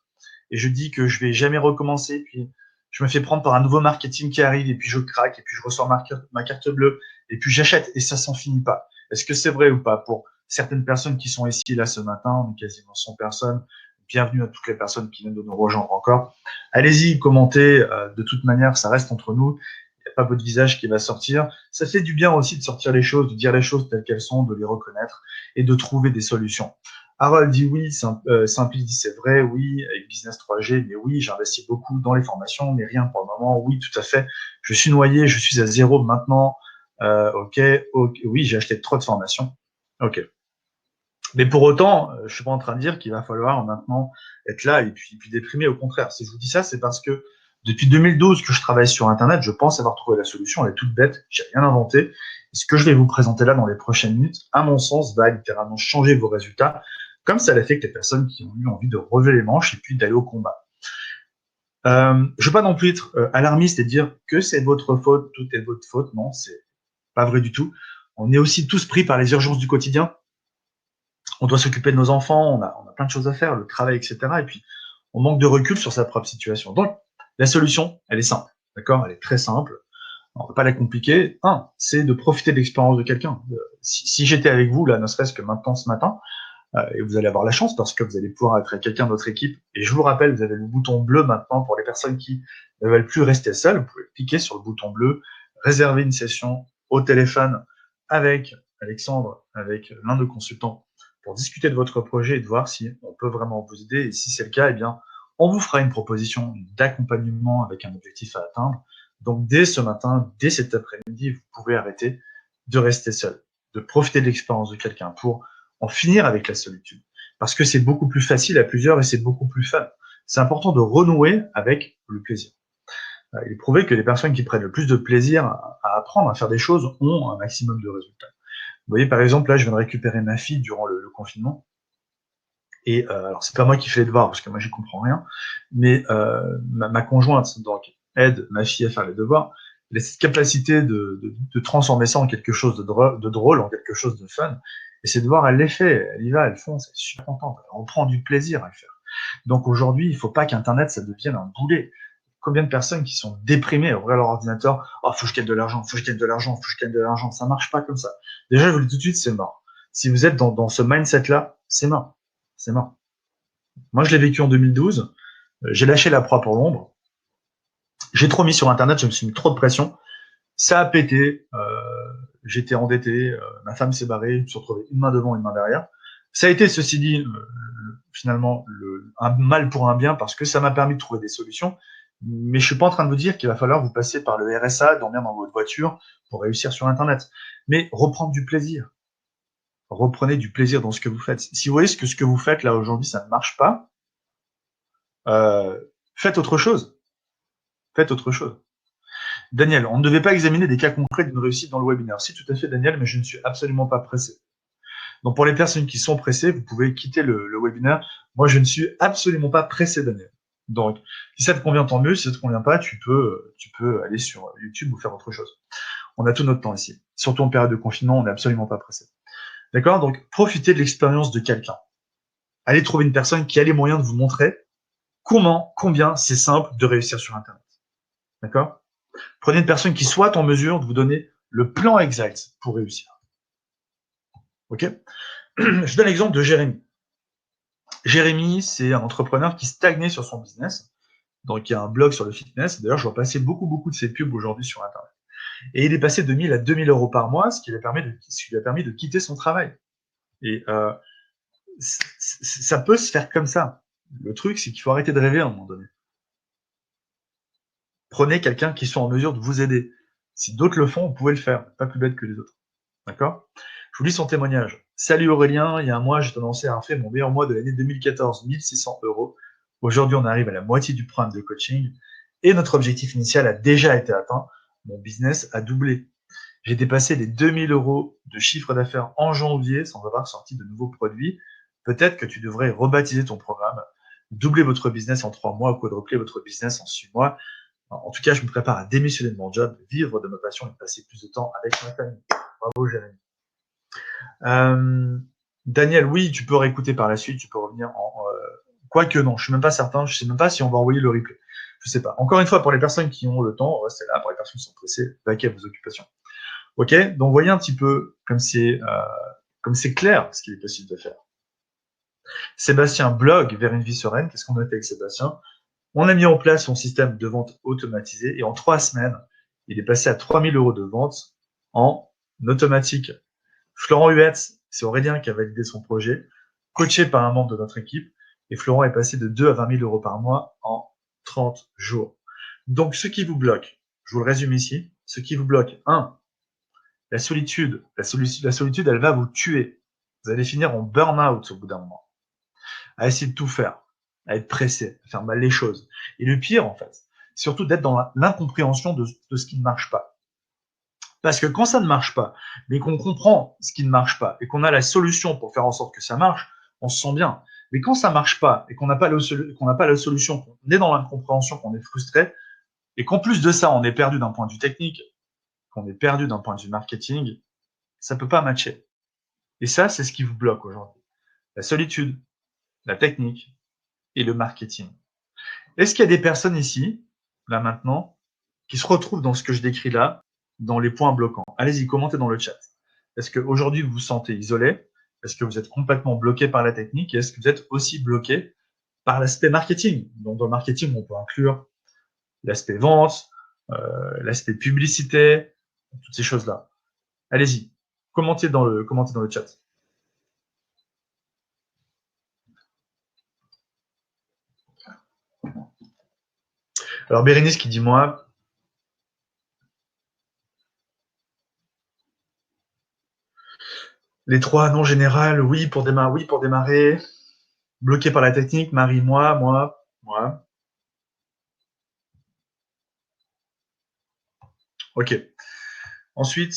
et je dis que je vais jamais recommencer. Puis, je me fais prendre par un nouveau marketing qui arrive et puis je craque et puis je ressors ma carte bleue et puis j'achète et ça s'en finit pas. Est-ce que c'est vrai ou pas? Pour certaines personnes qui sont ici là ce matin, on est quasiment 100 personnes. Bienvenue à toutes les personnes qui viennent de nous rejoindre encore. Allez-y, commentez. De toute manière, ça reste entre nous. Il n'y a pas votre visage qui va sortir. Ça fait du bien aussi de sortir les choses, de dire les choses telles qu'elles sont, de les reconnaître et de trouver des solutions. Harold dit oui, Simplice dit c'est vrai, oui, avec Business 3G, mais oui, j'investis beaucoup dans les formations, mais rien pour le moment, oui, tout à fait. Je suis noyé, je suis à zéro maintenant. Ok, oui, j'ai acheté trop de formations. Ok. Mais pour autant, je suis pas en train de dire qu'il va falloir maintenant être là et puis déprimer. Au contraire, si je vous dis ça, c'est parce que depuis 2012 que je travaille sur Internet, je pense avoir trouvé la solution. Elle est toute bête, j'ai rien inventé. Et ce que je vais vous présenter là dans les prochaines minutes, à mon sens, va littéralement changer vos résultats, comme ça l'a fait avec les personnes qui ont eu envie de relever les manches et puis d'aller au combat. Je veux pas non plus être alarmiste et dire que c'est votre faute, tout est votre faute. Non, c'est pas vrai du tout. On est aussi tous pris par les urgences du quotidien. On doit s'occuper de nos enfants, on a plein de choses à faire, le travail, etc. Et puis, on manque de recul sur sa propre situation. Donc, la solution, elle est simple, d'accord? Elle est très simple. On ne va pas la compliquer. Un, c'est de profiter de l'expérience de quelqu'un. Si j'étais avec vous, là, ne serait-ce que maintenant, ce matin, et vous allez avoir la chance parce que vous allez pouvoir être avec quelqu'un de votre équipe. Et je vous rappelle, vous avez le bouton bleu maintenant pour les personnes qui ne veulent plus rester seules. Vous pouvez cliquer sur le bouton bleu, réserver une session au téléphone avec Alexandre, avec l'un de nos consultants, pour discuter de votre projet et de voir si on peut vraiment vous aider. Et si c'est le cas, eh bien, on vous fera une proposition d'accompagnement avec un objectif à atteindre. Donc, dès ce matin, dès cet après-midi, vous pouvez arrêter de rester seul, de profiter de l'expérience de quelqu'un pour en finir avec la solitude. Parce que c'est beaucoup plus facile à plusieurs et c'est beaucoup plus fun. C'est important de renouer avec le plaisir. Il est prouvé que les personnes qui prennent le plus de plaisir à apprendre, à faire des choses, ont un maximum de résultats. Vous voyez, par exemple, là, je viens de récupérer ma fille durant le confinement. Et alors, c'est pas moi qui fais les devoirs, parce que moi, j'y comprends rien, mais ma conjointe donc, aide ma fille à faire les devoirs. Elle a cette capacité de transformer ça en quelque chose de drôle, en quelque chose de fun. Et ces devoirs, elle les fait, elle y va, elle fonce, elle est super contente. On prend du plaisir à le faire. Donc aujourd'hui, il faut pas qu'Internet, ça devienne un boulet. Combien de personnes qui sont déprimées à ouvrir leur ordinateur, oh, faut que je gagne de l'argent, faut que je gagne de l'argent, faut que je gagne de l'argent. Ça marche pas comme ça. Déjà, je vous le dis tout de suite, c'est mort. Si vous êtes dans ce mindset-là, c'est mort. C'est mort. Moi, je l'ai vécu en 2012. J'ai lâché la proie pour l'ombre. J'ai trop mis sur Internet, je me suis mis trop de pression. Ça a pété. J'étais endetté. Ma femme s'est barrée. Je me suis retrouvé une main devant, une main derrière. Ça a été, ceci dit, finalement, un mal pour un bien parce que ça m'a permis de trouver des solutions. Mais je suis pas en train de vous dire qu'il va falloir vous passer par le RSA, dormir dans votre voiture pour réussir sur Internet. Mais reprendre du plaisir. Reprenez du plaisir dans ce que vous faites. Si vous voyez ce que vous faites là aujourd'hui, ça ne marche pas, euh, faites autre chose. Faites autre chose. Daniel, on ne devait pas examiner des cas concrets d'une réussite dans le webinaire. Si, tout à fait, Daniel, mais je ne suis absolument pas pressé. Donc, pour les personnes qui sont pressées, vous pouvez quitter le webinaire. Moi, je ne suis absolument pas pressé, Daniel. Donc, si ça te convient, tant mieux. Si ça te convient pas, tu peux aller sur YouTube ou faire autre chose. On a tout notre temps ici. Surtout en période de confinement, on n'est absolument pas pressé. D'accord? Donc, profitez de l'expérience de quelqu'un. Allez trouver une personne qui a les moyens de vous montrer combien c'est simple de réussir sur Internet. D'accord? Prenez une personne qui soit en mesure de vous donner le plan exact pour réussir. Ok? Je donne l'exemple de Jérémy. Jérémy, c'est un entrepreneur qui stagnait sur son business. Donc, il y a un blog sur le fitness. D'ailleurs, je vois passer beaucoup de ses pubs aujourd'hui sur Internet. Et il est passé de 1000 à 2000 euros par mois, ce qui lui a permis de quitter son travail. Et ça peut se faire comme ça. Le truc, c'est qu'il faut arrêter de rêver à un moment donné. Prenez quelqu'un qui soit en mesure de vous aider. Si d'autres le font, vous pouvez le faire. Pas plus bête que les autres. D'accord? Je vous lis son témoignage. Salut Aurélien, il y a un mois, j'ai annoncé avoir fait mon meilleur mois de l'année 2014, 1600 euros. Aujourd'hui, on arrive à la moitié du programme de coaching et notre objectif initial a déjà été atteint. Mon business a doublé. J'ai dépassé les 2000 euros de chiffre d'affaires en janvier sans avoir sorti de nouveaux produits. Peut-être que tu devrais rebaptiser ton programme, doubler votre business en 3 mois ou quadrupler votre business en 6 mois. En tout cas, je me prépare à démissionner de mon job, vivre de ma passion et passer plus de temps avec ma famille. Bravo, Jérémy. Daniel, oui, tu peux réécouter par la suite, tu peux revenir quoique non, je suis même pas certain, je sais même pas si on va envoyer le replay. Je sais pas. Encore une fois, pour les personnes qui ont le temps, restez là. Pour les personnes qui sont pressées, vaquez à vos occupations. Ok? Donc, voyez un petit peu comme c'est clair ce qu'il est possible de faire. Sébastien blog vers une vie sereine. Qu'est-ce qu'on a fait avec Sébastien? On a mis en place son système de vente automatisé et en 3 semaines, il est passé à 3000 euros de vente en automatique. Florent Huetz, c'est Aurélien qui a validé son projet, coaché par un membre de notre équipe, et Florent est passé de 2 à 20 000 euros par mois en 30 jours. Donc, ce qui vous bloque, je vous le résume ici, ce qui vous bloque, 1, la solitude. La solitude, elle va vous tuer. Vous allez finir en burn-out au bout d'un moment, à essayer de tout faire, à être pressé, à faire mal les choses. Et le pire, en fait, c'est surtout d'être dans l'incompréhension de ce qui ne marche pas. Parce que quand ça ne marche pas, mais qu'on comprend ce qui ne marche pas et qu'on a la solution pour faire en sorte que ça marche, on se sent bien. Mais quand ça marche pas et qu'on n'a pas la solution, qu'on est dans l'incompréhension, qu'on est frustré, et qu'en plus de ça, on est perdu d'un point de vue technique, qu'on est perdu d'un point de vue marketing, ça peut pas matcher. Et ça, c'est ce qui vous bloque aujourd'hui. La solitude, la technique et le marketing. Est-ce qu'il y a des personnes ici, là maintenant, qui se retrouvent dans ce que je décris là, dans les points bloquants? Allez-y, commentez dans le chat. Est-ce qu'aujourd'hui vous vous sentez isolé? Est-ce que vous êtes complètement bloqué par la technique? Et est-ce que vous êtes aussi bloqué par l'aspect marketing? Donc dans le marketing, on peut inclure l'aspect vente, l'aspect publicité, toutes ces choses-là. Allez-y, commentez dans le chat. Alors Bérénice qui dit moi, les trois non général, oui pour démarrer, bloqué par la technique, Marie, moi. Ok. Ensuite,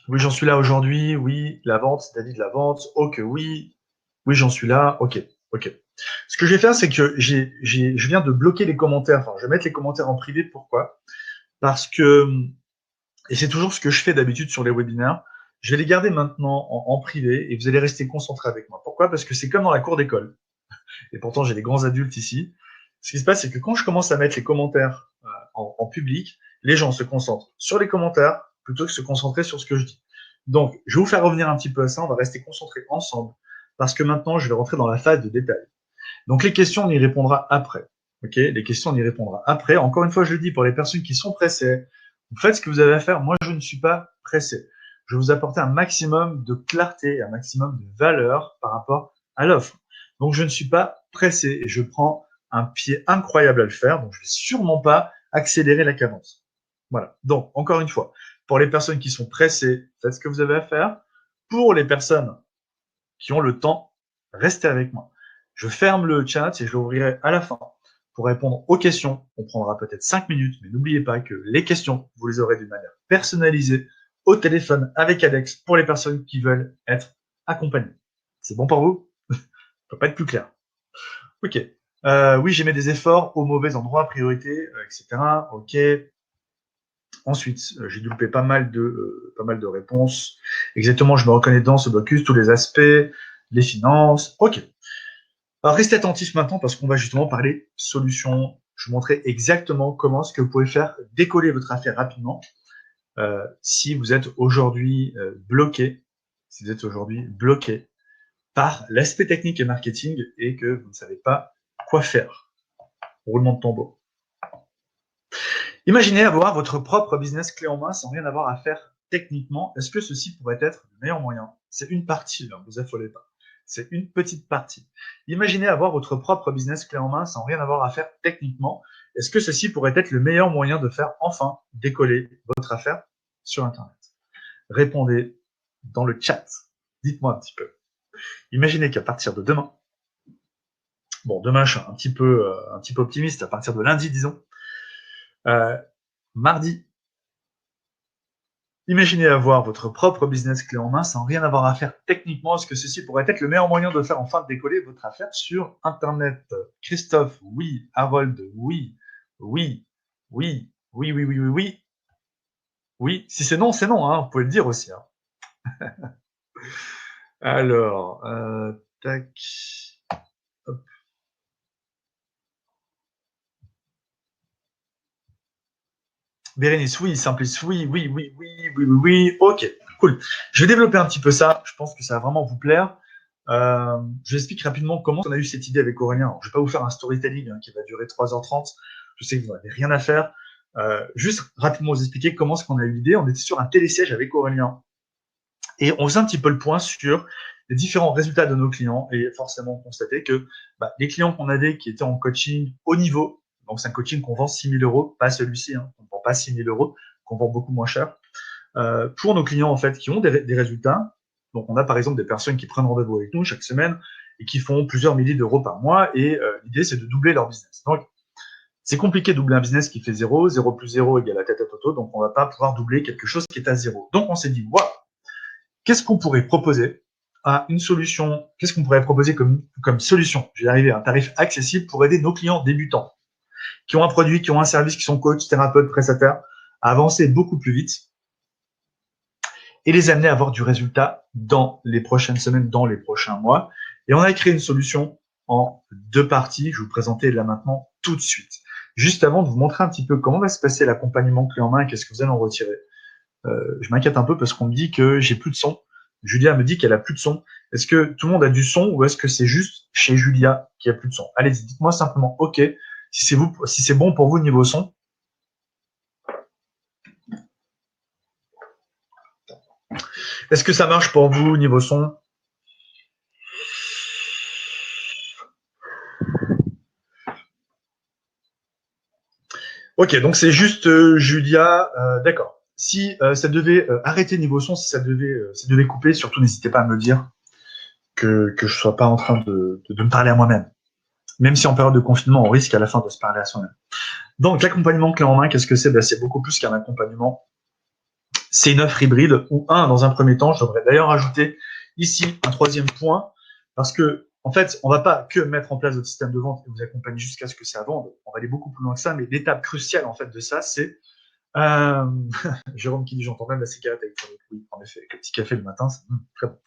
oui, j'en suis là aujourd'hui, oui, la vente, David, la vente, ok, oui, j'en suis là, ok. Ce que je vais faire, c'est que je viens de bloquer les commentaires, enfin, je vais mettre les commentaires en privé, pourquoi? Parce que, et c'est toujours ce que je fais d'habitude sur les webinaires, je vais les garder maintenant en privé et vous allez rester concentrés avec moi. Pourquoi? Parce que c'est comme dans la cour d'école. Et pourtant, j'ai des grands adultes ici. Ce qui se passe, c'est que quand je commence à mettre les commentaires en public, les gens se concentrent sur les commentaires plutôt que se concentrer sur ce que je dis. Donc, je vais vous faire revenir un petit peu à ça. On va rester concentrés ensemble parce que maintenant, je vais rentrer dans la phase de détail. Donc, les questions, on y répondra après. Ok, les questions, on y répondra après. Encore une fois, je le dis pour les personnes qui sont pressées, vous faites ce que vous avez à faire. Moi, je ne suis pas pressé. Je vais vous apporter un maximum de clarté, un maximum de valeur par rapport à l'offre. Donc, je ne suis pas pressé et je prends un pied incroyable à le faire. Donc, je ne vais sûrement pas accélérer la cadence. Voilà. Donc, encore une fois, pour les personnes qui sont pressées, faites ce que vous avez à faire. Pour les personnes qui ont le temps, restez avec moi. Je ferme le chat et je l'ouvrirai à la fin pour répondre aux questions. On prendra peut-être 5 minutes, mais n'oubliez pas que les questions, vous les aurez d'une manière personnalisée au téléphone avec Alex pour les personnes qui veulent être accompagnées. C'est bon pour vous? Ça peut pas être plus clair. Ok. Oui, j'ai mis des efforts au mauvais endroit, priorité, etc. Ok. Ensuite, j'ai dû louper pas mal de réponses. Exactement, je me reconnais dans ce blocus, tous les aspects, les finances. Ok. Alors, restez attentifs maintenant parce qu'on va justement parler solutions. Je vous montrer exactement comment est-ce que vous pouvez faire décoller votre affaire rapidement si vous êtes aujourd'hui bloqué, par l'aspect technique et marketing et que vous ne savez pas quoi faire. Roulement de tambour. Imaginez avoir votre propre business clé en main sans rien avoir à faire techniquement. Est-ce que ceci pourrait être le meilleur moyen? C'est une partie, ne vous affolez pas. C'est une petite partie. Imaginez avoir votre propre business clé en main sans rien avoir à faire techniquement. Est-ce que ceci pourrait être le meilleur moyen de faire enfin décoller votre affaire sur Internet? Répondez dans le chat. Dites-moi un petit peu. Imaginez qu'à partir de demain, bon, demain je suis un petit peu optimiste, à partir de lundi, disons, mardi, imaginez avoir votre propre business clé en main sans rien avoir à faire techniquement. Est-ce que ceci pourrait être le meilleur moyen de faire enfin décoller votre affaire sur Internet? Christophe, oui. Harold, oui. Oui. Oui. Oui, oui, oui, oui, oui. Oui. Si c'est non, hein. Vous pouvez le dire aussi. Hein. Alors, tac. Hop. Bérénice, oui. Simplice, oui, oui, oui, oui, oui, oui, oui. Ok, cool. Je vais développer un petit peu ça. Je pense que ça va vraiment vous plaire. Je vous explique rapidement comment on a eu cette idée avec Aurélien. Alors, je ne vais pas vous faire un storytelling qui va durer 3h30. Je sais que vous n'avez rien à faire. Juste rapidement vous expliquer comment est-ce qu'on a eu l'idée. On était sur un télésiège avec Aurélien et on faisait un petit peu le point sur les différents résultats de nos clients et forcément on constatait que les clients qu'on avait qui étaient en coaching haut niveau, donc c'est un coaching qu'on vend 6 000 euros, pas celui-ci, hein, on ne vend pas 6 000 euros, qu'on vend beaucoup moins cher. Pour nos clients en fait qui ont des résultats, Donc, on a par exemple des personnes qui prennent rendez-vous avec nous chaque semaine et qui font plusieurs milliers d'euros par mois. Et l'idée, c'est de doubler leur business. Donc, c'est compliqué de doubler un business qui fait 0. 0 plus 0 égale la tête à Toto. Donc, on ne va pas pouvoir doubler quelque chose qui est à 0. Donc, on s'est dit, waouh, qu'est-ce qu'on pourrait proposer à une solution, qu'est-ce qu'on pourrait proposer comme solution, je vais y arriver, un tarif accessible pour aider nos clients débutants, qui ont un produit, qui ont un service, qui sont coachs, thérapeutes, prestataires, à avancer beaucoup plus vite et les amener à avoir du résultat dans les prochaines semaines, dans les prochains mois. Et on a créé une solution en 2 parties. Je vais vous présenter là maintenant tout de suite. Juste avant de vous montrer un petit peu comment va se passer l'accompagnement clé en main et qu'est-ce que vous allez en retirer. Je m'inquiète un peu parce qu'on me dit que j'ai plus de son. Julia me dit qu'elle a plus de son. Est-ce que tout le monde a du son ou est-ce que c'est juste chez Julia qu'il y a plus de son? Allez-y, dites-moi simplement OK si c'est bon pour vous niveau son. Est-ce que ça marche pour vous niveau son? Ok, donc c'est juste Julia, d'accord. Si ça devait arrêter niveau son, si ça devait couper, surtout n'hésitez pas à me le dire que je sois pas en train de me parler à moi-même. Même si en période de confinement, on risque à la fin de se parler à soi-même. Donc l'accompagnement clé en main, qu'est-ce que c'est? C'est beaucoup plus qu'un accompagnement. C'est une offre hybride ou dans un premier temps, je devrais d'ailleurs ajouter ici un 3e point parce que en fait, on va pas que mettre en place votre système de vente et vous accompagner jusqu'à ce que ça vende. On va aller beaucoup plus loin que ça, mais l'étape cruciale en fait de ça, c'est Jérôme qui dit j'entends même la cigarette électronique. Oui, en effet, avec le petit café le matin, c'est très bon.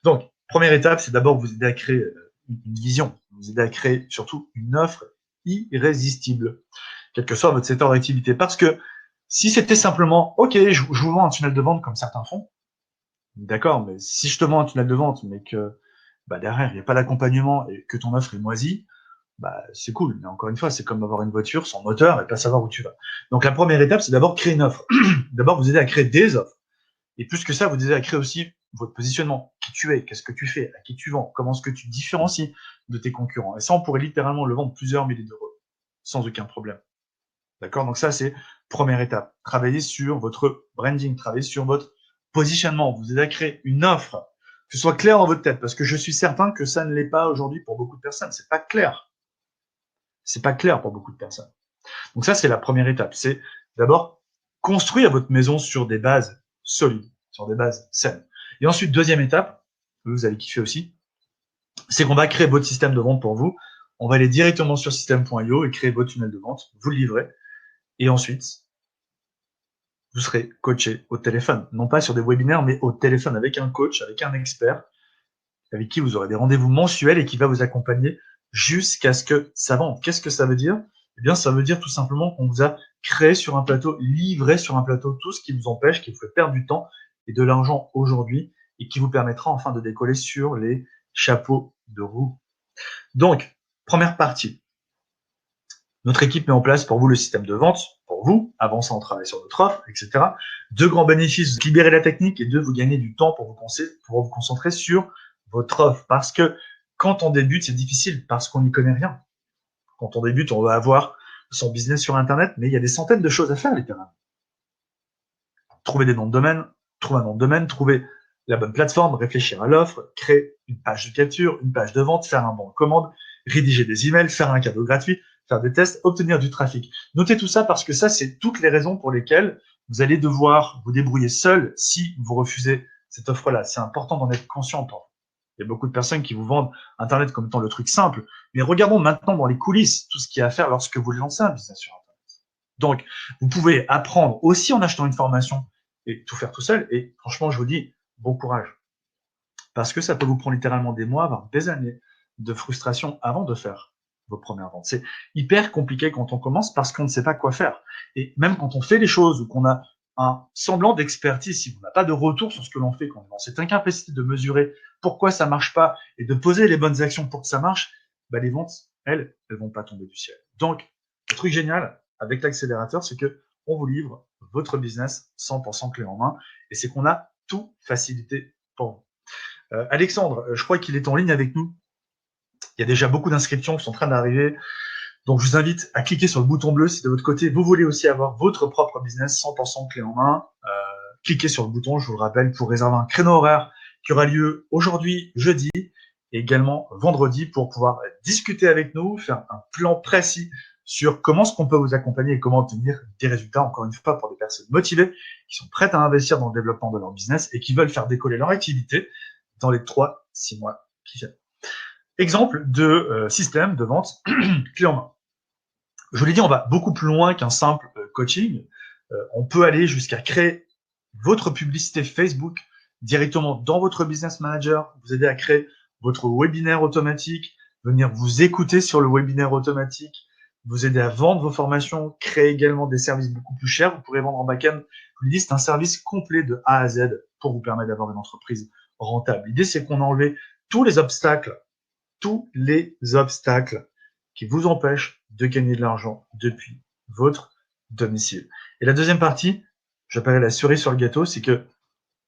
Donc, première étape, c'est d'abord vous aider à créer une vision, vous aider à créer surtout une offre irrésistible, quel que soit votre secteur d'activité. Parce que si c'était simplement, ok, je vous vends un tunnel de vente comme certains font, d'accord, mais si je te vends un tunnel de vente, mais que derrière, il n'y a pas d'accompagnement et que ton offre est moisie, c'est cool. Mais encore une fois, c'est comme avoir une voiture sans moteur et pas savoir où tu vas. Donc la première étape, c'est d'abord créer une offre. D'abord, vous aider à créer des offres. Et plus que ça, vous aider à créer aussi votre positionnement. Qui tu es, qu'est-ce que tu fais, à qui tu vends, comment est-ce que tu différencies de tes concurrents. Et ça, on pourrait littéralement le vendre plusieurs milliers d'euros sans aucun problème. D'accord? Donc ça, c'est première étape. Travailler sur votre branding, travailler sur votre positionnement. Vous aider à créer une offre, que ce soit clair dans votre tête, parce que je suis certain que ça ne l'est pas aujourd'hui pour beaucoup de personnes. C'est pas clair. C'est pas clair pour beaucoup de personnes. Donc ça, c'est la première étape. C'est d'abord construire votre maison sur des bases solides, sur des bases saines. Et ensuite, deuxième étape, vous allez kiffer aussi, c'est qu'on va créer votre système de vente pour vous. On va aller directement sur système.io et créer votre tunnel de vente. Vous le livrez. Et ensuite, vous serez coaché au téléphone. Non pas sur des webinaires, mais au téléphone avec un coach, avec un expert, avec qui vous aurez des rendez-vous mensuels et qui va vous accompagner jusqu'à ce que ça vende. Qu'est-ce que ça veut dire? Eh bien, ça veut dire tout simplement qu'on vous a créé sur un plateau, livré sur un plateau tout ce qui vous empêche, qui vous fait perdre du temps et de l'argent aujourd'hui et qui vous permettra enfin de décoller sur les chapeaux de roue. Donc, première partie. Notre équipe met en place pour vous le système de vente, pour vous, avant ça on travaille sur notre offre, etc. 2 grands bénéfices, libérer la technique et 2, vous gagner du temps pour vous concentrer sur votre offre. Parce que quand on débute, c'est difficile parce qu'on n'y connaît rien. Quand on débute, on va avoir son business sur Internet, mais il y a des centaines de choses à faire, littéralement. Trouver des noms de domaine, trouver un nom de domaine, trouver la bonne plateforme, réfléchir à l'offre, créer une page de capture, une page de vente, faire un bon de commande, rédiger des emails, faire un cadeau gratuit, faire des tests, obtenir du trafic. Notez tout ça parce que ça, c'est toutes les raisons pour lesquelles vous allez devoir vous débrouiller seul si vous refusez cette offre-là. C'est important d'en être conscient. Il y a beaucoup de personnes qui vous vendent Internet comme étant le truc simple. Mais regardons maintenant dans les coulisses tout ce qu'il y a à faire lorsque vous lancez un business sur Internet. Donc, vous pouvez apprendre aussi en achetant une formation et tout faire tout seul. Et franchement, je vous dis, bon courage. Parce que ça peut vous prendre littéralement des mois, voire des années de frustration avant de faire vos premières ventes. C'est hyper compliqué quand on commence parce qu'on ne sait pas quoi faire. Et même quand on fait les choses ou qu'on a un semblant d'expertise, si on n'a pas de retour sur ce que l'on fait, quand on a cette incapacité de mesurer pourquoi ça marche pas et de poser les bonnes actions pour que ça marche, les ventes, elles vont pas tomber du ciel. Donc, le truc génial avec l'accélérateur, c'est que on vous livre votre business 100% clé en main et c'est qu'on a tout facilité pour vous. Alexandre, je crois qu'il est en ligne avec nous. Il y a déjà beaucoup d'inscriptions qui sont en train d'arriver. Donc, je vous invite à cliquer sur le bouton bleu si de votre côté, vous voulez aussi avoir votre propre business 100% clé en main. Cliquez sur le bouton, je vous le rappelle, pour réserver un créneau horaire qui aura lieu aujourd'hui, jeudi, et également vendredi pour pouvoir discuter avec nous, faire un plan précis sur comment est-ce qu'on peut vous accompagner et comment obtenir des résultats, encore une fois, pour des personnes motivées qui sont prêtes à investir dans le développement de leur business et qui veulent faire décoller leur activité dans les 3-6 mois qui viennent. Exemple de système de vente clé en main. Je vous l'ai dit, on va beaucoup plus loin qu'un simple coaching. On peut aller jusqu'à créer votre publicité Facebook directement dans votre business manager, vous aider à créer votre webinaire automatique, venir vous écouter sur le webinaire automatique, vous aider à vendre vos formations, créer également des services beaucoup plus chers. Vous pourrez vendre en back-end. Je vous l'ai dit, c'est un service complet de A à Z pour vous permettre d'avoir une entreprise rentable. L'idée, c'est qu'on a enlevé tous les obstacles qui vous empêchent de gagner de l'argent depuis votre domicile. Et la deuxième partie, j'appellerai la cerise sur le gâteau, c'est que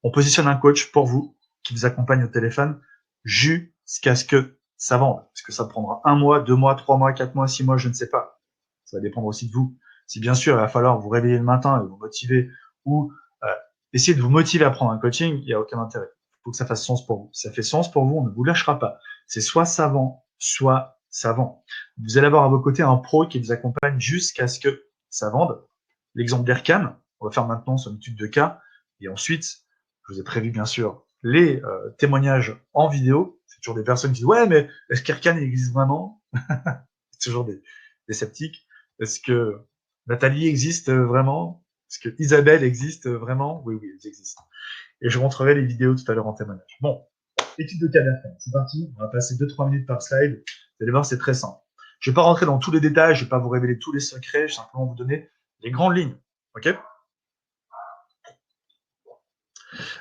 on positionne un coach pour vous qui vous accompagne au téléphone jusqu'à ce que ça vende. Est-ce que ça prendra 1 mois, 2 mois, 3 mois, 4 mois, 6 mois, je ne sais pas. Ça va dépendre aussi de vous. Si bien sûr, il va falloir vous réveiller le matin et vous motiver ou essayer de vous motiver à prendre un coaching, il n'y a aucun intérêt. Il faut que ça fasse sens pour vous. Si ça fait sens pour vous, on ne vous lâchera pas. C'est soit ça vend, soit ça vend. Vous allez avoir à vos côtés un pro qui vous accompagne jusqu'à ce que ça vende. L'exemple d'Erkan, on va faire maintenant son étude de cas. Et ensuite, je vous ai prévu bien sûr les témoignages en vidéo. C'est toujours des personnes qui disent « Ouais, mais est-ce qu'Erkan existe vraiment ?» C'est toujours des sceptiques. Est-ce que Nathalie existe vraiment? Est-ce que Isabelle existe vraiment? Oui, elles existent. Et je vous montrerai les vidéos tout à l'heure en témoignage. Bon, étude de cas d'Erkan. C'est parti. On va passer 2-3 minutes par slide. Vous allez voir, c'est très simple. Je ne vais pas rentrer dans tous les détails, je ne vais pas vous révéler tous les secrets, je vais simplement vous donner les grandes lignes. OK?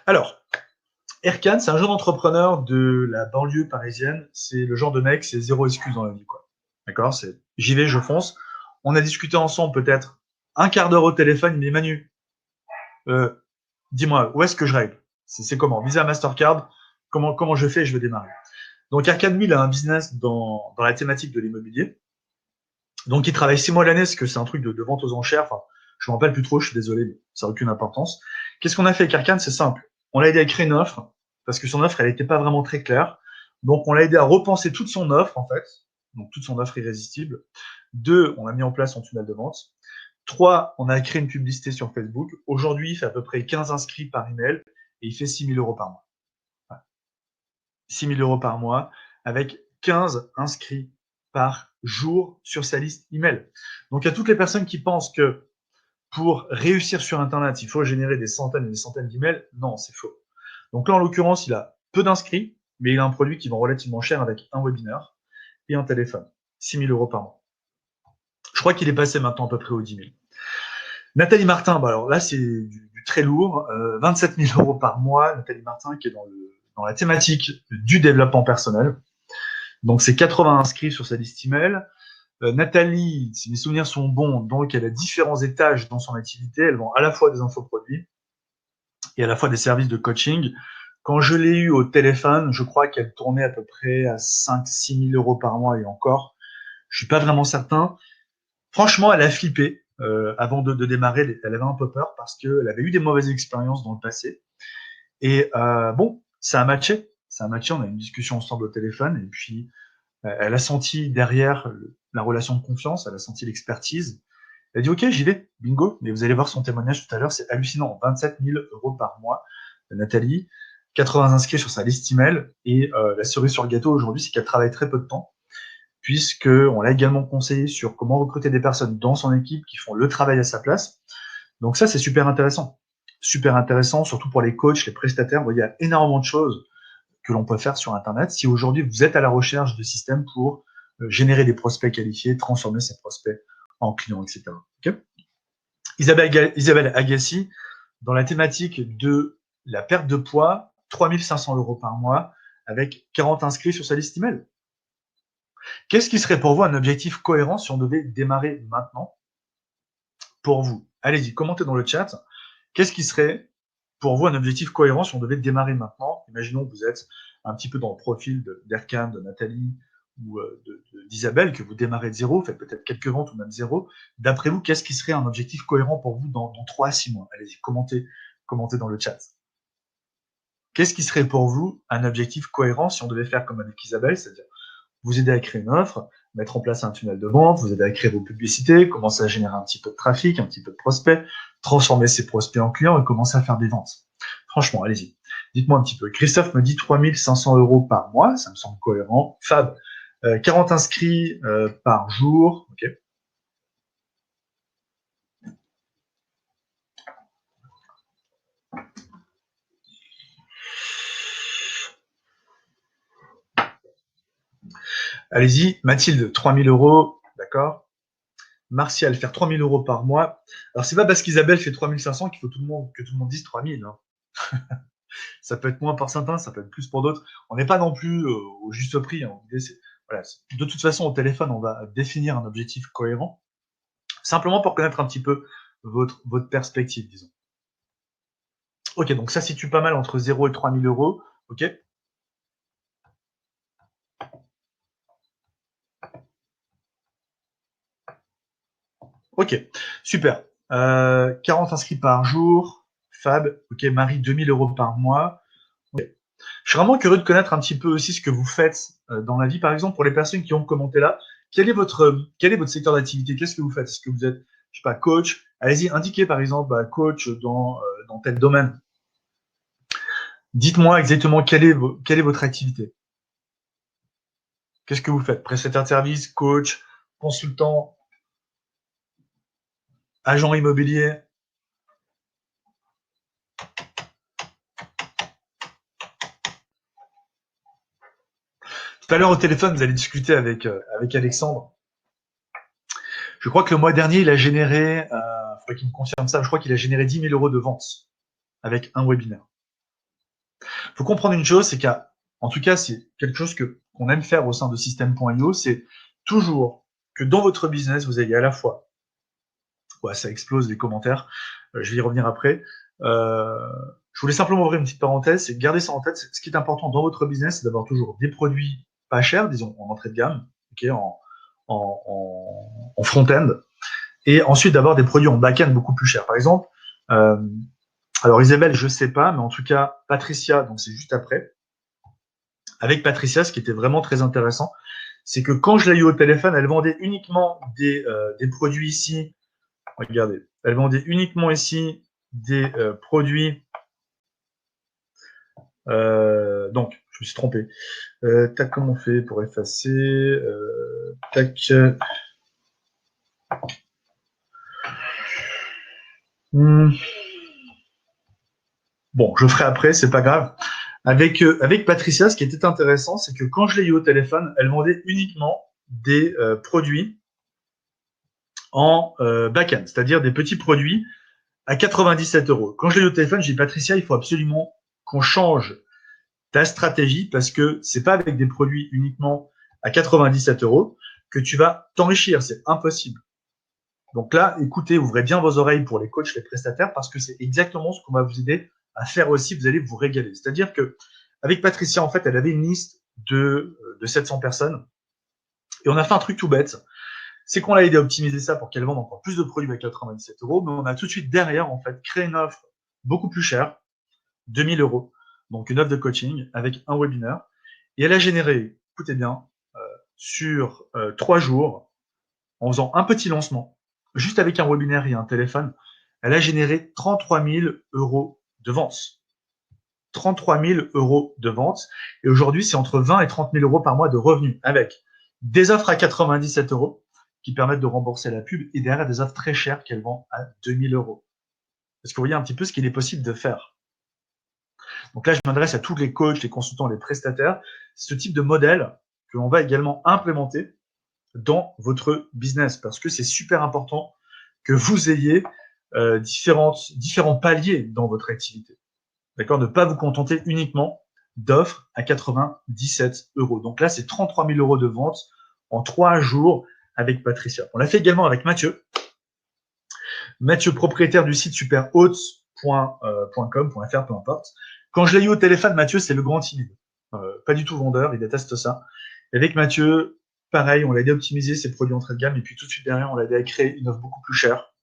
Alors, Erkan, c'est un jeune entrepreneur de la banlieue parisienne. C'est le genre de mec, c'est zéro excuse dans la vie, quoi. D'accord? C'est j'y vais, je fonce. On a discuté ensemble peut-être un quart d'heure au téléphone. Il me dit Manu, dis-moi, où est-ce que je règle? C'est comment? Visa Mastercard, comment je fais? Je veux démarrer. Donc Erkan, lui, il a un business dans la thématique de l'immobilier. Donc il travaille 6 mois l'année, parce que c'est un truc de vente aux enchères. Enfin, je ne me rappelle plus trop, je suis désolé, mais ça n'a aucune importance. Qu'est-ce qu'on a fait avec Erkan? C'est simple. On l'a aidé à créer une offre, parce que son offre, elle n'était pas vraiment très claire. Donc on l'a aidé à repenser toute son offre, en fait. Donc toute son offre irrésistible. 2, on a mis en place son tunnel de vente. 3, on a créé une publicité sur Facebook. Aujourd'hui, il fait à peu près 15 inscrits par email et il fait 6 000 € par mois. Voilà. 6 000 € par mois avec 15 inscrits par jour sur sa liste email. Donc, à toutes les personnes qui pensent que pour réussir sur Internet, il faut générer des centaines et des centaines d'emails, non, c'est faux. Donc là, en l'occurrence, il a peu d'inscrits, mais il a un produit qui vend relativement cher avec un webinaire et un téléphone. 6 000 € par mois. Je crois qu'il est passé maintenant à peu près aux 10 000. Nathalie Martin, bah alors là, c'est du très lourd. 27 000 € par mois. Nathalie Martin qui est dans la thématique du développement personnel. Donc, c'est 80 inscrits sur sa liste email. Nathalie, si mes souvenirs sont bons, donc elle a différents étages dans son activité. Elle vend à la fois des infoproduits et à la fois des services de coaching. Quand je l'ai eu au téléphone, je crois qu'elle tournait à peu près à 5-6 000 € par mois et encore. Je suis pas vraiment certain. Franchement, elle a flippé avant de démarrer. Elle avait un peu peur parce qu'elle avait eu des mauvaises expériences dans le passé. Et bon, ça a matché. Ça a matché. On a eu une discussion ensemble au téléphone et puis elle a senti derrière la relation de confiance, elle a senti l'expertise. Elle a dit, OK, j'y vais, bingo. Mais vous allez voir son témoignage tout à l'heure, c'est hallucinant. 27 000 € par mois, Nathalie, 80 inscrits sur sa liste email. Et la cerise sur le gâteau aujourd'hui, c'est qu'elle travaille très peu de temps, puisqu'on l'a également conseillé sur comment recruter des personnes dans son équipe qui font le travail à sa place. Donc ça, c'est super intéressant. Super intéressant, surtout pour les coachs, les prestataires. Vous voyez, il y a énormément de choses que l'on peut faire sur Internet. Si aujourd'hui vous êtes à la recherche de systèmes pour générer des prospects qualifiés, transformer ces prospects en clients, etc. Okay. Isabelle Agassi, dans la thématique de la perte de poids, 3 500 € par mois, avec 40 inscrits sur sa liste email. Qu'est-ce qui serait pour vous un objectif cohérent si on devait démarrer maintenant pour vous? Allez-y, commentez dans le chat. Qu'est-ce qui serait pour vous un objectif cohérent si on devait démarrer maintenant? Imaginons que vous êtes un petit peu dans le profil d'Erkan, de Nathalie ou d'Isabelle, que vous démarrez de zéro, faites peut-être quelques ventes ou même zéro. D'après vous, qu'est-ce qui serait un objectif cohérent pour vous dans 3 à 6 mois? Allez-y, commentez dans le chat. qu'est-ce qui serait pour vous un objectif cohérent si on devait faire comme avec Isabelle, c'est-à-dire vous aider à créer une offre, mettre en place un tunnel de vente, vous aider à créer vos publicités, commencer à générer un petit peu de trafic, un petit peu de prospects, transformer ces prospects en clients et commencer à faire des ventes. Franchement, allez-y. Dites-moi un petit peu. Christophe me dit 3 500 € par mois, ça me semble cohérent. Fab, 40 inscrits par jour. Ok. Allez-y, Mathilde, 3 000 €, d'accord. Martial, faire 3 000 € par mois. Alors, c'est pas parce qu'Isabelle fait 3 500 qu'il faut que tout le monde dise 3 000. Hein. Ça peut être moins pour certains, ça peut être plus pour d'autres. On n'est pas non plus au juste prix. Hein. Voilà, de toute façon, au téléphone, on va définir un objectif cohérent, simplement pour connaître un petit peu votre perspective, disons. Ok, donc ça situe pas mal entre 0 et 3 000 €. Ok. Ok, super. 40 inscrits par jour. Fab, ok, Marie, 2 000 € par mois. Okay. Je suis vraiment curieux de connaître un petit peu aussi ce que vous faites dans la vie. Par exemple, pour les personnes qui ont commenté là, quel est votre secteur d'activité? Qu'est-ce que vous faites? Est-ce que vous êtes, je sais pas, coach? Allez-y, indiquez par exemple coach dans tel domaine. Dites-moi exactement quelle est votre activité. Qu'est-ce que vous faites? Prestataire de service, coach, consultant, agent immobilier? Tout à l'heure au téléphone, vous allez discuter avec Alexandre. Je crois que le mois dernier, il a généré, il faudrait qu'il me confirme ça, je crois qu'il a généré 10 000 € de ventes avec un webinaire. Il faut comprendre une chose, c'est qu'en tout cas, c'est quelque chose qu'on aime faire au sein de System.io, c'est toujours que dans votre business, vous ayez à la fois, ouais, ça explose les commentaires, je vais y revenir après. Je voulais simplement ouvrir une petite parenthèse, c'est garder ça en tête. Ce qui est important dans votre business, c'est d'avoir toujours des produits pas chers, disons en entrée de gamme, okay, en front-end, et ensuite d'avoir des produits en back-end beaucoup plus chers. Par exemple, alors Isabelle, je sais pas, mais en tout cas Patricia, donc c'est juste après. Avec Patricia, ce qui était vraiment très intéressant, c'est que quand je l'ai eu au téléphone, elle vendait uniquement des produits ici. Regardez, elle vendait uniquement ici des produits. Donc, je me suis trompé. Tac, comment on fait pour effacer tac. Bon, je ferai après, c'est pas grave. Avec Patricia, ce qui était intéressant, c'est que quand je l'ai eu au téléphone, elle vendait uniquement des produits en back-end, c'est-à-dire des petits produits à 97 €. Quand je l'ai eu au téléphone, j'ai dit Patricia, il faut absolument qu'on change ta stratégie parce que c'est pas avec des produits uniquement à 97 € que tu vas t'enrichir, c'est impossible. Donc là, écoutez, ouvrez bien vos oreilles pour les coachs, les prestataires, parce que c'est exactement ce qu'on va vous aider à faire aussi. Vous allez vous régaler. C'est-à-dire que avec Patricia, en fait, elle avait une liste de 700 personnes et on a fait un truc tout bête. C'est qu'on l'a aidé à optimiser ça pour qu'elle vende encore plus de produits avec 97 €, mais on a tout de suite derrière, en fait, créé une offre beaucoup plus chère, 2 000 €, donc une offre de coaching avec un webinaire. Et elle a généré, écoutez bien, sur 3 jours, en faisant un petit lancement, juste avec un webinaire et un téléphone, elle a généré 33 000 € de ventes. 33 000 € de ventes. Et aujourd'hui, c'est entre 20 et 30 000 € par mois de revenus avec des offres à 97 € qui permettent de rembourser la pub et derrière des offres très chères qu'elle vend à 2 000 €. Est-ce que vous voyez un petit peu ce qu'il est possible de faire? Donc là, je m'adresse à tous les coachs, les consultants, les prestataires. C'est ce type de modèle que l'on va également implémenter dans votre business parce que c'est super important que vous ayez différents paliers dans votre activité. D'accord? Ne pas vous contenter uniquement d'offres à 97 €. Donc là, c'est 33 000 € de vente en 3 jours avec Patricia. On l'a fait également avec Mathieu. Mathieu, propriétaire du site superhautes.com.fr, peu importe. Quand je l'ai eu au téléphone, Mathieu, c'est le grand timide. Pas du tout vendeur, il déteste ça. Et avec Mathieu, pareil, on l'a aidé à optimiser ses produits entrée de gamme et puis tout de suite derrière, on l'a aidé à créer une offre beaucoup plus chère.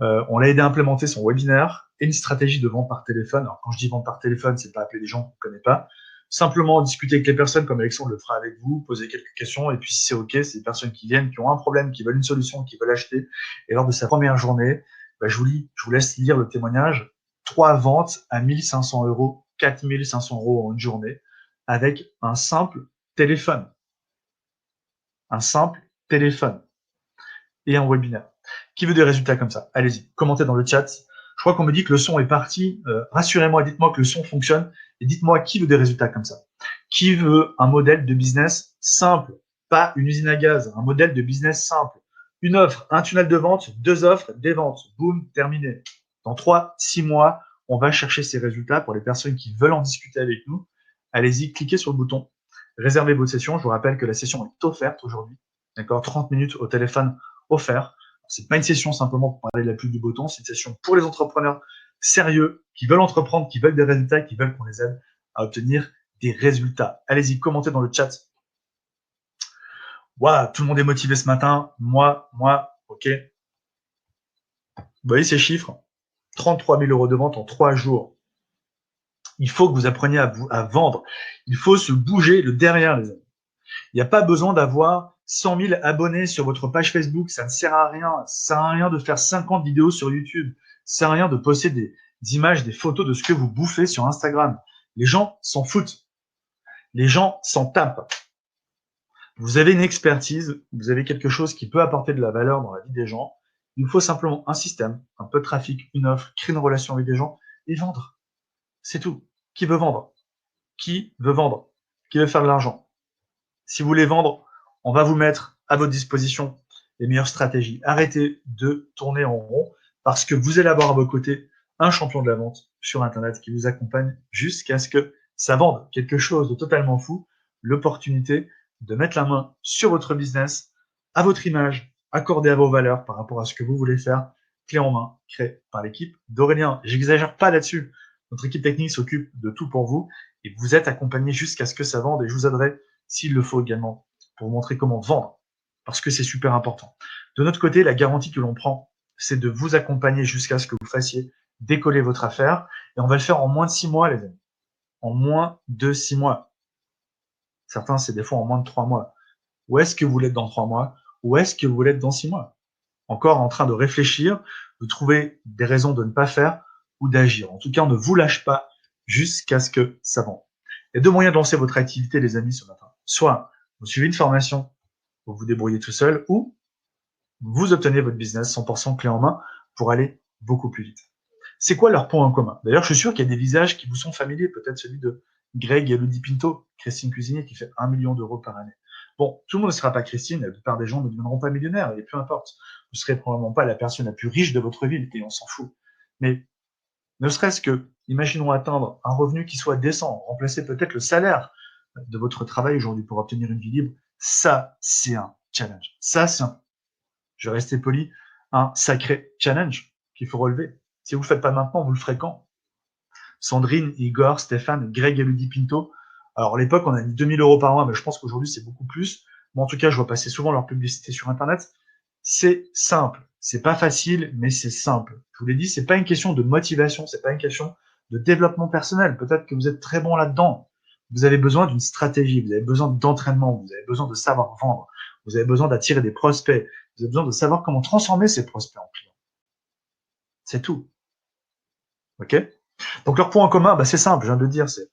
On l'a aidé à implémenter son webinaire et une stratégie de vente par téléphone. Alors, quand je dis vente par téléphone, c'est pas appeler des gens qu'on ne connaît pas. Simplement discuter avec les personnes comme Alexandre le fera avec vous, poser quelques questions et puis si c'est OK, c'est des personnes qui viennent, qui ont un problème, qui veulent une solution, qui veulent acheter. Et lors de sa première journée, je vous laisse lire le témoignage. 3 ventes à 1500 euros, 4500 euros en une journée avec un simple téléphone. Un simple téléphone et un webinaire. Qui veut des résultats comme ça? Allez-y, commentez dans le chat. Je crois qu'on me dit que le son est parti. Rassurez-moi, dites-moi que le son fonctionne et dites-moi qui veut des résultats comme ça. Qui veut un modèle de business simple, pas une usine à gaz, un modèle de business simple. Une offre, un tunnel de vente, 2 offres, des ventes. Boum, terminé. Dans 3-6 mois, on va chercher ces résultats pour les personnes qui veulent en discuter avec nous. Allez-y, cliquez sur le bouton. Réservez votre session. Je vous rappelle que la session est offerte aujourd'hui. D'accord, 30 minutes au téléphone offert. C'est pas une session simplement pour parler de la pluie du beau temps, c'est une session pour les entrepreneurs sérieux qui veulent entreprendre, qui veulent des résultats, qui veulent qu'on les aide à obtenir des résultats. Allez-y, commentez dans le chat. Waouh, tout le monde est motivé ce matin. Moi, ok. Vous voyez ces chiffres? 33 000 euros de vente en 3 jours. Il faut que vous appreniez à vendre. Il faut se bouger le derrière, les amis. Il n'y a pas besoin d'avoir 100 000 abonnés sur votre page Facebook. Ça ne sert à rien. Ça ne sert à rien de faire 50 vidéos sur YouTube. Ça ne sert à rien de poster des images, des photos de ce que vous bouffez sur Instagram. Les gens s'en foutent. Les gens s'en tapent. Vous avez une expertise, vous avez quelque chose qui peut apporter de la valeur dans la vie des gens. Il vous faut simplement un système, un peu de trafic, une offre, créer une relation avec des gens et vendre. C'est tout. Qui veut vendre? Qui veut vendre? Qui veut faire de l'argent? Si vous voulez vendre, on va vous mettre à votre disposition les meilleures stratégies. Arrêtez de tourner en rond parce que vous allez avoir à vos côtés un champion de la vente sur Internet qui vous accompagne jusqu'à ce que ça vende quelque chose de totalement fou, l'opportunité de mettre la main sur votre business, à votre image, accordée à vos valeurs par rapport à ce que vous voulez faire, clé en main, créé par l'équipe d'Aurélien. J'exagère pas là-dessus. Notre équipe technique s'occupe de tout pour vous et vous êtes accompagné jusqu'à ce que ça vende et je vous aiderai s'il le faut également, pour vous montrer comment vendre, parce que c'est super important. De notre côté, la garantie que l'on prend, c'est de vous accompagner jusqu'à ce que vous fassiez décoller votre affaire, et on va le faire en moins de 6 mois, les amis. En moins de 6 mois. Certains, c'est des fois en moins de 3 mois. Où est-ce que vous l'êtes dans 3 mois? Où est-ce que vous l'êtes dans 6 mois? Encore en train de réfléchir, de trouver des raisons de ne pas faire ou d'agir. En tout cas, on ne vous lâche pas jusqu'à ce que ça vende. Il y a 2 moyens de lancer votre activité, les amis, ce matin. Soit vous suivez une formation, vous vous débrouillez tout seul, ou vous obtenez votre business 100% clé en main pour aller beaucoup plus vite. C'est quoi leur point en commun? D'ailleurs, je suis sûr qu'il y a des visages qui vous sont familiers, peut-être celui de Greg et Elodie Pinto, Christine Cuisinier, qui fait 1 million d'euros par année. Bon, tout le monde ne sera pas Christine, la plupart des gens ne deviendront pas millionnaires, et peu importe. Vous ne serez probablement pas la personne la plus riche de votre ville, et on s'en fout. Mais ne serait-ce que, imaginons atteindre un revenu qui soit décent, remplacer peut-être le salaire de votre travail aujourd'hui pour obtenir une vie libre, ça, c'est un challenge. Ça, c'est je vais rester poli, un sacré challenge qu'il faut relever. Si vous ne le faites pas maintenant, vous le ferez quand? Sandrine, Igor, Stéphane, Greg et Ludi Pinto. Alors, à l'époque, on a mis 2000 euros par mois, mais je pense qu'aujourd'hui, c'est beaucoup plus. Mais en tout cas, je vois passer souvent leur publicité sur Internet. C'est simple. C'est pas facile, mais c'est simple. Je vous l'ai dit, c'est pas une question de motivation, c'est pas une question de développement personnel. Peut-être que vous êtes très bon là-dedans. Vous avez besoin d'une stratégie, vous avez besoin d'entraînement, vous avez besoin de savoir vendre, vous avez besoin d'attirer des prospects, vous avez besoin de savoir comment transformer ces prospects en clients. C'est tout. OK? Donc leur point en commun, c'est simple, je viens de le dire, c'est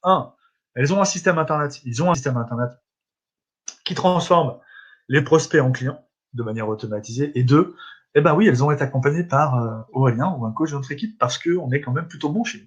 elles ont un système Internet, ils ont un système Internet qui transforme les prospects en clients de manière automatisée. Et 2, oui, elles ont été accompagnées par Aurélien ou un coach de notre équipe parce qu'on est quand même plutôt bon chez nous.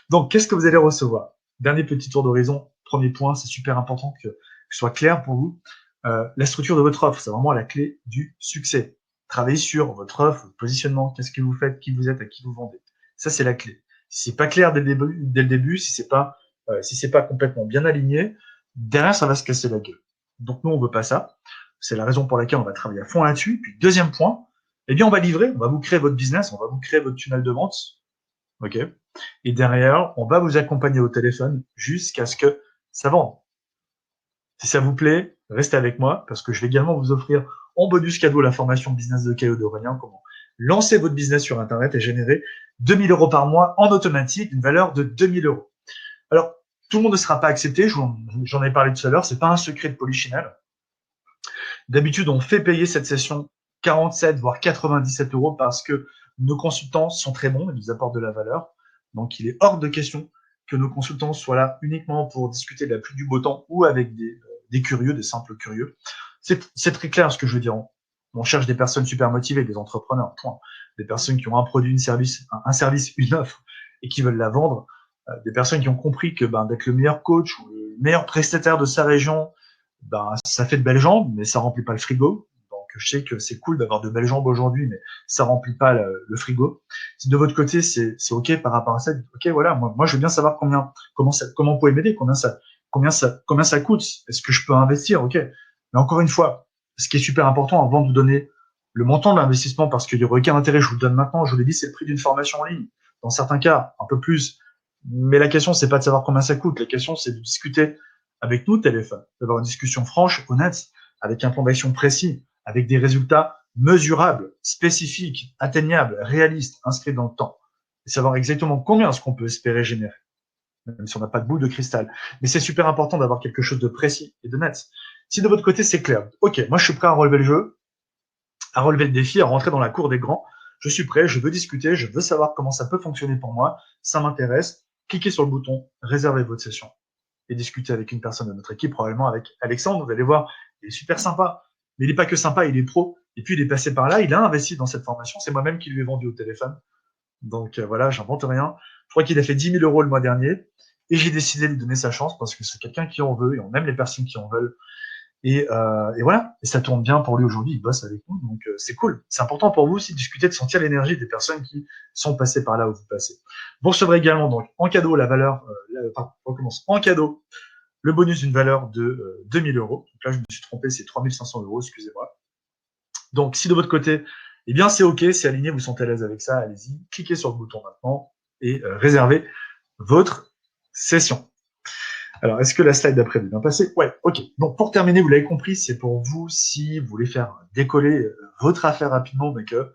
Donc, qu'est-ce que vous allez recevoir? Dernier petit tour d'horizon. Premier point, c'est super important que ce soit clair pour vous. La structure de votre offre, c'est vraiment la clé du succès. Travaillez sur votre offre, votre positionnement, qu'est-ce que vous faites, qui vous êtes, à qui vous vendez. Ça, c'est la clé. Si c'est pas clair dès le début, si c'est pas complètement bien aligné, derrière, ça va se casser la gueule. Donc, nous, on veut pas ça. C'est la raison pour laquelle on va travailler à fond là-dessus. Puis, deuxième point, on va livrer, on va vous créer votre business, on va vous créer votre tunnel de vente. OK? Et derrière, on va vous accompagner au téléphone jusqu'à ce que ça vende. Si ça vous plaît, restez avec moi parce que je vais également vous offrir en bonus cadeau la formation business de Caillou d'Aurélien, comment lancer votre business sur Internet et générer 2000 euros par mois en automatique, d'une valeur de 2000 euros. Alors, tout le monde ne sera pas accepté, j'en ai parlé tout à l'heure, c'est pas un secret de Polichinelle. D'habitude, on fait payer cette session 47 voire 97 euros parce que nos consultants sont très bons, ils nous apportent de la valeur. Donc, il est hors de question que nos consultants soient là uniquement pour discuter de la pluie du beau temps ou avec des curieux, des simples curieux. C'est très clair ce que je veux dire. On cherche des personnes super motivées, des entrepreneurs, point. Des personnes qui ont un produit, un service, une offre et qui veulent la vendre. Des personnes qui ont compris que d'être le meilleur coach ou le meilleur prestataire de sa région, ça fait de belles jambes, mais ça remplit pas le frigo. Donc, je sais que c'est cool d'avoir de belles jambes aujourd'hui, mais ça remplit pas le frigo. Si de votre côté, c'est OK par rapport à ça, OK, voilà, moi, je veux bien savoir comment vous pouvez m'aider, combien ça coûte, est-ce que je peux investir, OK. Mais encore une fois, ce qui est super important avant de vous donner le montant de l'investissement, parce qu'il n'y aurait aucun intérêt, je vous le donne maintenant, je vous l'ai dit, c'est le prix d'une formation en ligne. Dans certains cas, un peu plus. Mais la question, c'est pas de savoir combien ça coûte. La question, c'est de discuter avec nous au téléphone, d'avoir une discussion franche, honnête, avec un plan d'action précis, avec des résultats mesurables, spécifiques, atteignables, réalistes, inscrits dans le temps. Et savoir exactement combien est-ce qu'on peut espérer générer, même si on n'a pas de boule de cristal. Mais c'est super important d'avoir quelque chose de précis et de net. Si de votre côté, c'est clair, OK, moi je suis prêt à relever le jeu, à relever le défi, à rentrer dans la cour des grands, je suis prêt, je veux discuter, je veux savoir comment ça peut fonctionner pour moi, ça m'intéresse, cliquez sur le bouton, réservez votre session et discuter avec une personne de notre équipe, probablement avec Alexandre, vous allez voir, il est super sympa, mais il n'est pas que sympa, il est pro, et puis il est passé par là, il a investi dans cette formation, c'est moi-même qui lui ai vendu au téléphone, donc voilà, j'invente rien, je crois qu'il a fait 10 000 euros le mois dernier, et j'ai décidé de lui donner sa chance, parce que c'est quelqu'un qui en veut, et on aime les personnes qui en veulent, et voilà, et ça tourne bien pour lui aujourd'hui, il bosse avec nous, donc c'est cool. C'est important pour vous aussi de discuter, de sentir l'énergie des personnes qui sont passées par là où vous passez. Vous recevrez également donc en cadeau la valeur, on recommence, en cadeau, le bonus d'une valeur de 2000 euros. Donc là, je me suis trompé, c'est 3500 euros, excusez-moi. Donc si de votre côté, eh bien c'est OK, c'est aligné, vous sentez à l'aise avec ça, allez-y, cliquez sur le bouton maintenant et réservez votre session. Alors, est-ce que la slide d'après est bien passée? Ouais, OK. Donc, pour terminer, vous l'avez compris, c'est pour vous si vous voulez faire décoller votre affaire rapidement, mais que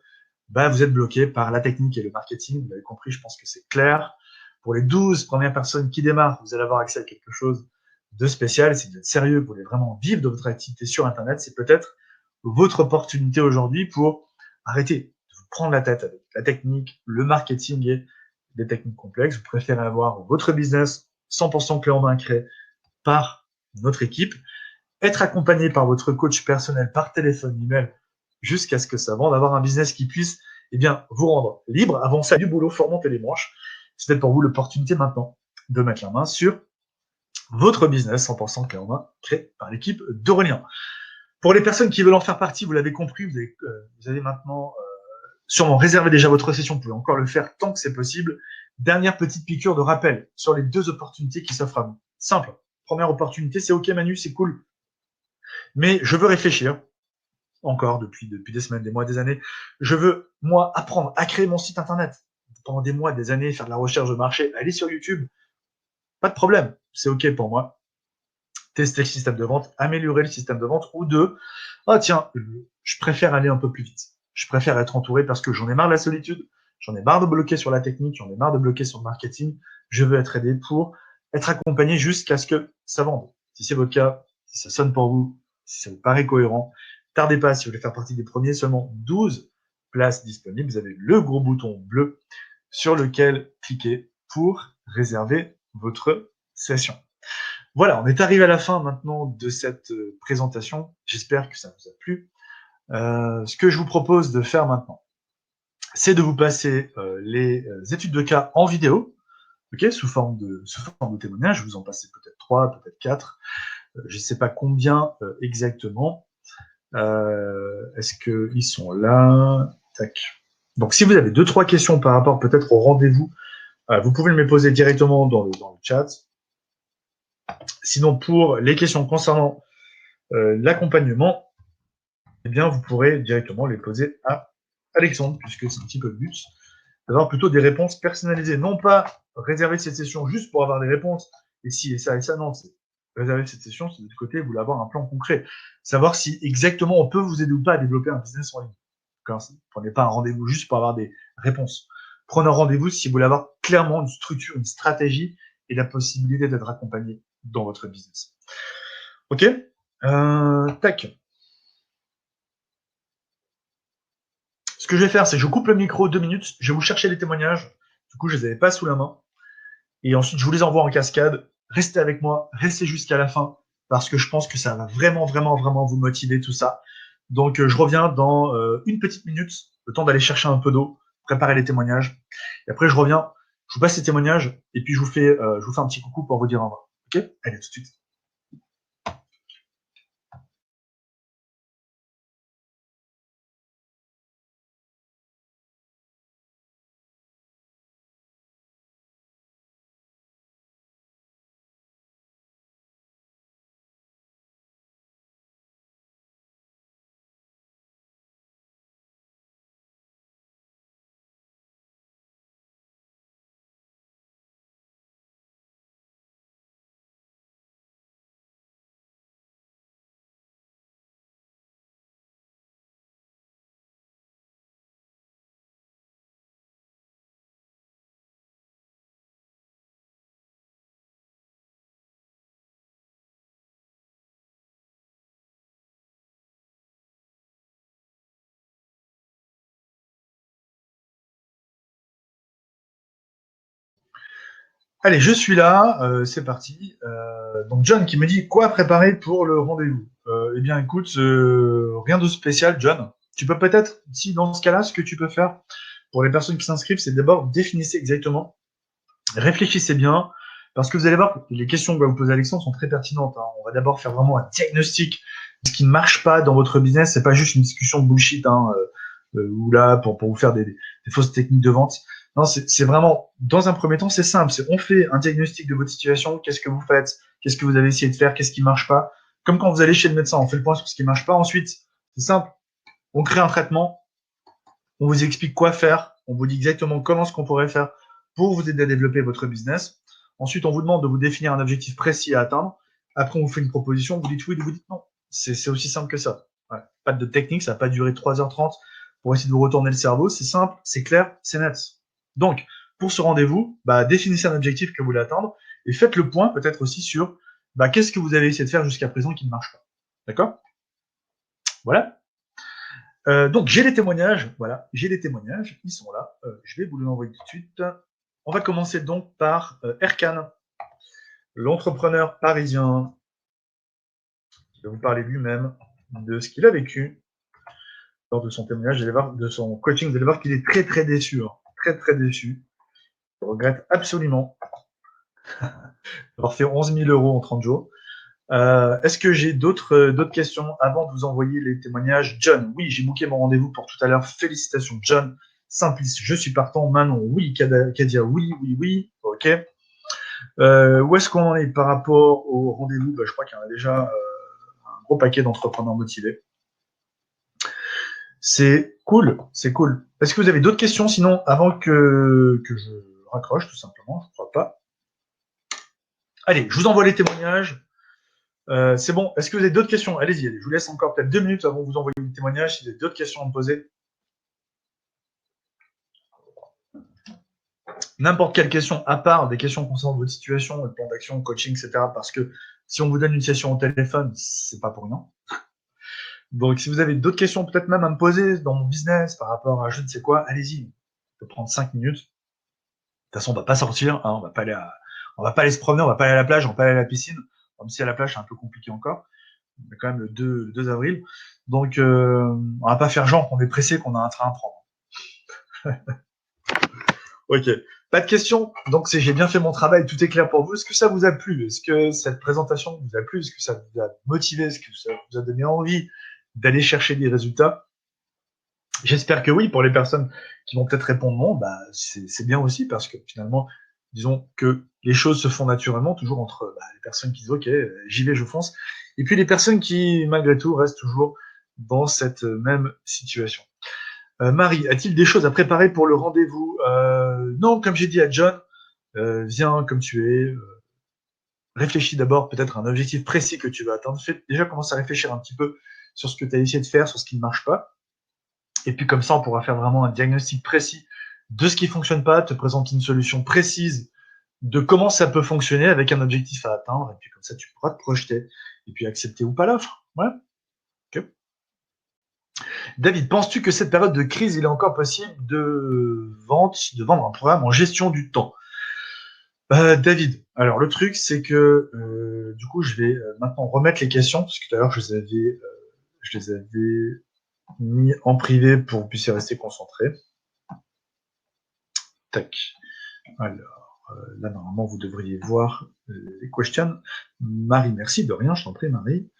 vous êtes bloqué par la technique et le marketing. Vous l'avez compris, je pense que c'est clair. Pour les 12 premières personnes qui démarrent, vous allez avoir accès à quelque chose de spécial. Si vous êtes sérieux, vous voulez vraiment vivre de votre activité sur Internet, c'est peut-être votre opportunité aujourd'hui pour arrêter de vous prendre la tête avec la technique, le marketing et des techniques complexes. Vous préférez avoir votre business 100% clé en main créé par notre équipe, être accompagné par votre coach personnel par téléphone, email, jusqu'à ce que ça vende, avoir un business qui puisse vous rendre libre, avancer du boulot, faut remonter les manches. C'est peut-être pour vous l'opportunité maintenant de mettre la main sur votre business 100% clé en main créé par l'équipe d'Aurélien. Pour les personnes qui veulent en faire partie, vous l'avez compris, vous avez maintenant sûrement réservé déjà votre session, vous pouvez encore le faire tant que c'est possible. Dernière petite piqûre de rappel sur les 2 opportunités qui s'offrent à vous. Simple. Première opportunité, c'est OK Manu, c'est cool. Mais je veux réfléchir, encore depuis des semaines, des mois, des années. Je veux, moi, apprendre à créer mon site internet pendant des mois, des années, faire de la recherche de marché, aller sur YouTube. Pas de problème, c'est OK pour moi. Tester le système de vente, améliorer le système de vente, ou deux, tiens, je préfère aller un peu plus vite. Je préfère être entouré parce que j'en ai marre de la solitude, j'en ai marre de bloquer sur la technique, j'en ai marre de bloquer sur le marketing. Je veux être aidé pour être accompagné jusqu'à ce que ça vende. Si c'est votre cas, si ça sonne pour vous, si ça vous paraît cohérent, tardez pas, si vous voulez faire partie des premiers, seulement 12 places disponibles. Vous avez le gros bouton bleu sur lequel cliquer pour réserver votre session. Voilà, on est arrivé à la fin maintenant de cette présentation. J'espère que ça vous a plu. Ce que je vous propose de faire maintenant, c'est de vous passer les études de cas en vidéo, okay, sous forme de témoignage. Je vous en passer peut-être 3, peut-être 4. Je ne sais pas combien exactement. Est-ce qu'ils sont là? Tac. Donc, si vous avez 2-3 questions par rapport peut-être au rendez-vous, vous pouvez me les poser directement dans le chat. Sinon, pour les questions concernant l'accompagnement, eh bien, vous pourrez directement les poser à Alexandre, puisque c'est un petit peu le but, d'avoir plutôt des réponses personnalisées. Non pas réserver cette session juste pour avoir des réponses, et si, et ça, non, c'est réserver cette session, c'est de l'autre côté, vous voulez avoir un plan concret. Savoir si exactement on peut vous aider ou pas à développer un business en ligne. Prenez pas un rendez-vous juste pour avoir des réponses. Prenez un rendez-vous si vous voulez avoir clairement une structure, une stratégie et la possibilité d'être accompagné dans votre business. Ok, tac. Ce que je vais faire, c'est que je coupe le micro 2 minutes, je vais vous chercher les témoignages. Du coup, je les avais pas sous la main. Et ensuite, je vous les envoie en cascade. Restez avec moi, restez jusqu'à la fin, parce que je pense que ça va vraiment, vraiment, vraiment vous motiver tout ça. Donc, je reviens dans une petite minute, le temps d'aller chercher un peu d'eau, préparer les témoignages. Et après, je reviens, je vous passe les témoignages, et puis je vous fais un petit coucou pour vous dire au revoir. Ok? Allez, tout de suite. Allez, je suis là, c'est parti. Donc John qui me dit quoi préparer pour le rendez-vous. Eh bien, écoute, rien de spécial, John. Tu peux peut-être, si dans ce cas-là, ce que tu peux faire pour les personnes qui s'inscrivent, c'est d'abord définissez exactement, réfléchissez bien, parce que vous allez voir, les questions que va vous poser Alexandre sont très pertinentes. Hein. On va d'abord faire vraiment un diagnostic de ce qui ne marche pas dans votre business. C'est pas juste une discussion de bullshit, hein, ou là pour vous faire des fausses techniques de vente. Non, c'est vraiment, dans un premier temps, c'est simple. C'est on fait un diagnostic de votre situation. Qu'est-ce que vous faites? Qu'est-ce que vous avez essayé de faire? Qu'est-ce qui marche pas? Comme quand vous allez chez le médecin, on fait le point sur ce qui marche pas. Ensuite, c'est simple. On crée un traitement. On vous explique quoi faire. On vous dit exactement comment ce qu'on pourrait faire pour vous aider à développer votre business. Ensuite, on vous demande de vous définir un objectif précis à atteindre. Après, on vous fait une proposition. Vous dites oui, vous dites non. C'est aussi simple que ça. Ouais. Pas de technique. Ça va pas durer 3h30 pour essayer de vous retourner le cerveau. C'est simple, c'est clair, c'est net. Donc, pour ce rendez-vous, définissez un objectif que vous voulez atteindre et faites le point peut-être aussi sur qu'est-ce que vous avez essayé de faire jusqu'à présent qui ne marche pas. D'accord? Voilà. Donc j'ai les témoignages, voilà, j'ai les témoignages, ils sont là. Je vais vous les envoyer tout de suite. On va commencer donc par Erkan, l'entrepreneur parisien, qui va vous parler lui-même de ce qu'il a vécu lors de son témoignage, de son coaching. Vous allez voir qu'il est très très déçu, hein, très très déçu. Il regrette absolument d'avoir fait 11 000 € en 30 jours. Est-ce que j'ai d'autres questions avant de vous envoyer les témoignages? John, oui, j'ai booké mon rendez-vous pour tout à l'heure. Félicitations, John. Simplice, je suis partant. Manon, oui. Kadia, oui, oui, oui. Ok. Où est-ce qu'on en est par rapport au rendez-vous? Je crois qu'il y en a déjà un gros paquet d'entrepreneurs motivés. C'est cool, c'est cool. Est-ce que vous avez d'autres questions sinon avant que je raccroche tout simplement? Je ne crois pas. Allez, je vous envoie les témoignages. C'est bon. Est-ce que vous avez d'autres questions? Allez-y, allez. Je vous laisse encore peut-être 2 minutes avant de vous envoyer le témoignage si vous avez d'autres questions à me poser. N'importe quelle question, à part des questions concernant votre situation, votre plan d'action, coaching, etc. Parce que si on vous donne une session au téléphone, c'est pas pour rien. Donc, si vous avez d'autres questions, peut-être même à me poser dans mon business par rapport à je ne sais quoi, allez-y. Ça peut prendre 5 minutes. De toute façon, on va pas sortir, hein, on va pas aller se promener, on va pas aller à la plage, on va pas aller à la piscine. Même si à la plage, c'est un peu compliqué encore. On est quand même le 2 avril. Donc, on va pas faire genre qu'on est pressé, qu'on a un train à prendre. Ok. Pas de questions. Donc, j'ai bien fait mon travail. Tout est clair pour vous. Est-ce que ça vous a plu? Est-ce que cette présentation vous a plu? Est-ce que ça vous a motivé? Est-ce que ça vous a donné envie d'aller chercher des résultats? J'espère que oui. Pour les personnes qui vont peut-être répondre non, c'est bien aussi parce que finalement, disons que les choses se font naturellement, toujours entre les personnes qui disent ok, j'y vais, je fonce, et puis les personnes qui, malgré tout, restent toujours dans cette même situation. Marie, a-t-il des choses à préparer pour le rendez-vous? Non, comme j'ai dit à John, viens comme tu es. Réfléchis d'abord peut-être à un objectif précis que tu veux atteindre. Déjà commence à réfléchir un petit peu sur ce que tu as essayé de faire, sur ce qui ne marche pas. Et puis comme ça, on pourra faire vraiment un diagnostic précis de ce qui fonctionne pas, te présenter une solution précise de comment ça peut fonctionner avec un objectif à atteindre. Et puis comme ça, tu pourras te projeter et puis accepter ou pas l'offre. Voilà. Okay. David, penses-tu que cette période de crise, il est encore possible de vendre un programme en gestion du temps? David, alors le truc, c'est que du coup, je vais maintenant remettre les questions, parce que tout à l'heure, je les avais mis en privé pour que vous puissiez rester concentrés. Tac. Alors, là, normalement, vous devriez voir les questions. Marie, merci, de rien, je t'en prie, Marie.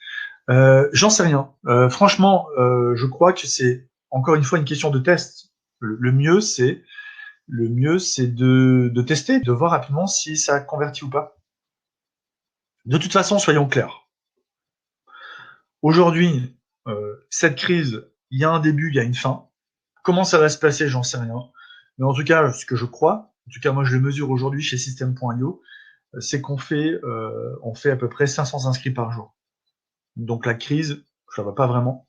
J'en sais rien. Franchement, je crois que c'est encore une fois une question de test. Le mieux, c'est de tester, de voir rapidement si ça convertit ou pas. De toute façon, soyons clairs. Aujourd'hui, cette crise, il y a un début, il y a une fin. Comment ça va se passer, j'en sais rien. Mais en tout cas, ce que je crois, en tout cas moi je le mesure aujourd'hui chez System.io, c'est qu'on fait à peu près 500 inscrits par jour. Donc la crise, ça va pas vraiment.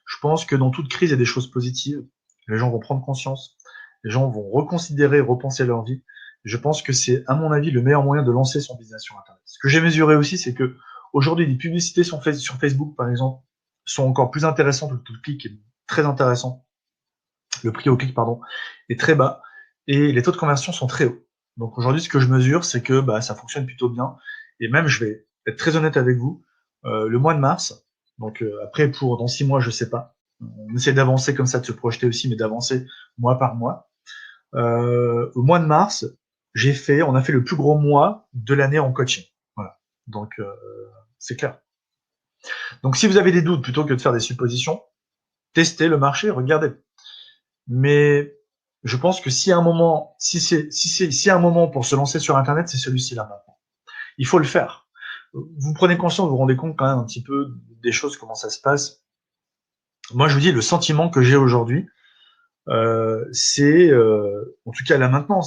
Je pense que dans toute crise, il y a des choses positives. Les gens vont prendre conscience. Les gens vont reconsidérer, repenser leur vie. Je pense que c'est, à mon avis, le meilleur moyen de lancer son business sur Internet. Ce que j'ai mesuré aussi, c'est que aujourd'hui, les publicités sur Facebook, par exemple, sont encore plus intéressantes. Le taux de clic est très intéressant. Le prix au clic, pardon, est très bas. Et les taux de conversion sont très hauts. Donc aujourd'hui, ce que je mesure, c'est que ça fonctionne plutôt bien. Et même, je vais être très honnête avec vous, le mois de mars, donc après, dans 6 mois, je sais pas. On essaie d'avancer comme ça, de se projeter aussi, mais d'avancer mois par mois. Au mois de mars, on a fait le plus gros mois de l'année en coaching. Voilà. Donc c'est clair. Donc si vous avez des doutes, plutôt que de faire des suppositions, testez le marché, regardez. Mais je pense que si à un moment, si un moment pour se lancer sur Internet, c'est celui-ci là maintenant. Il faut le faire. Vous prenez conscience, vous vous rendez compte quand même un petit peu des choses, comment ça se passe. Moi, je vous dis, le sentiment que j'ai aujourd'hui, c'est, en tout cas là maintenant,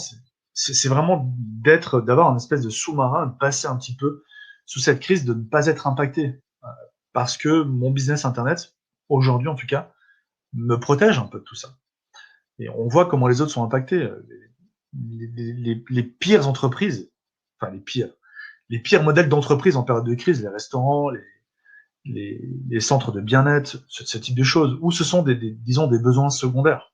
c'est vraiment d'avoir un espèce de sous-marin, de passer un petit peu sous cette crise, de ne pas être impacté. Parce que mon business Internet, aujourd'hui en tout cas, me protège un peu de tout ça. Et on voit comment les autres sont impactés. Les pires entreprises, enfin les pires modèles d'entreprise en période de crise, les restaurants, les centres de bien-être, ce type de choses, où ce sont disons des besoins secondaires.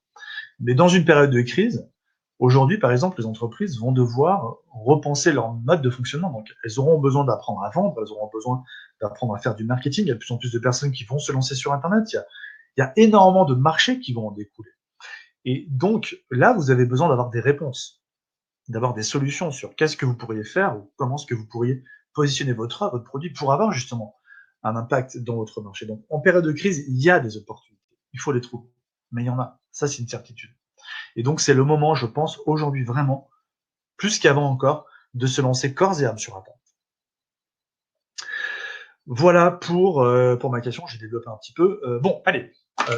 Mais dans une période de crise, aujourd'hui, par exemple, les entreprises vont devoir repenser leur mode de fonctionnement. Donc, elles auront besoin d'apprendre à vendre, elles auront besoin d'apprendre à faire du marketing. Il y a de plus en plus de personnes qui vont se lancer sur Internet. Il y a énormément de marchés qui vont en découler. Et donc, là, vous avez besoin d'avoir des réponses, d'avoir des solutions sur qu'est-ce que vous pourriez faire ou comment est-ce que vous pourriez positionner votre produit pour avoir justement un impact dans votre marché. Donc, en période de crise, il y a des opportunités. Il faut les trouver. Mais il y en a. Ça, c'est une certitude. Et donc, c'est le moment, je pense, aujourd'hui vraiment, plus qu'avant encore, de se lancer corps et âme sur Internet. Voilà pour ma question. J'ai développé un petit peu. Bon, allez,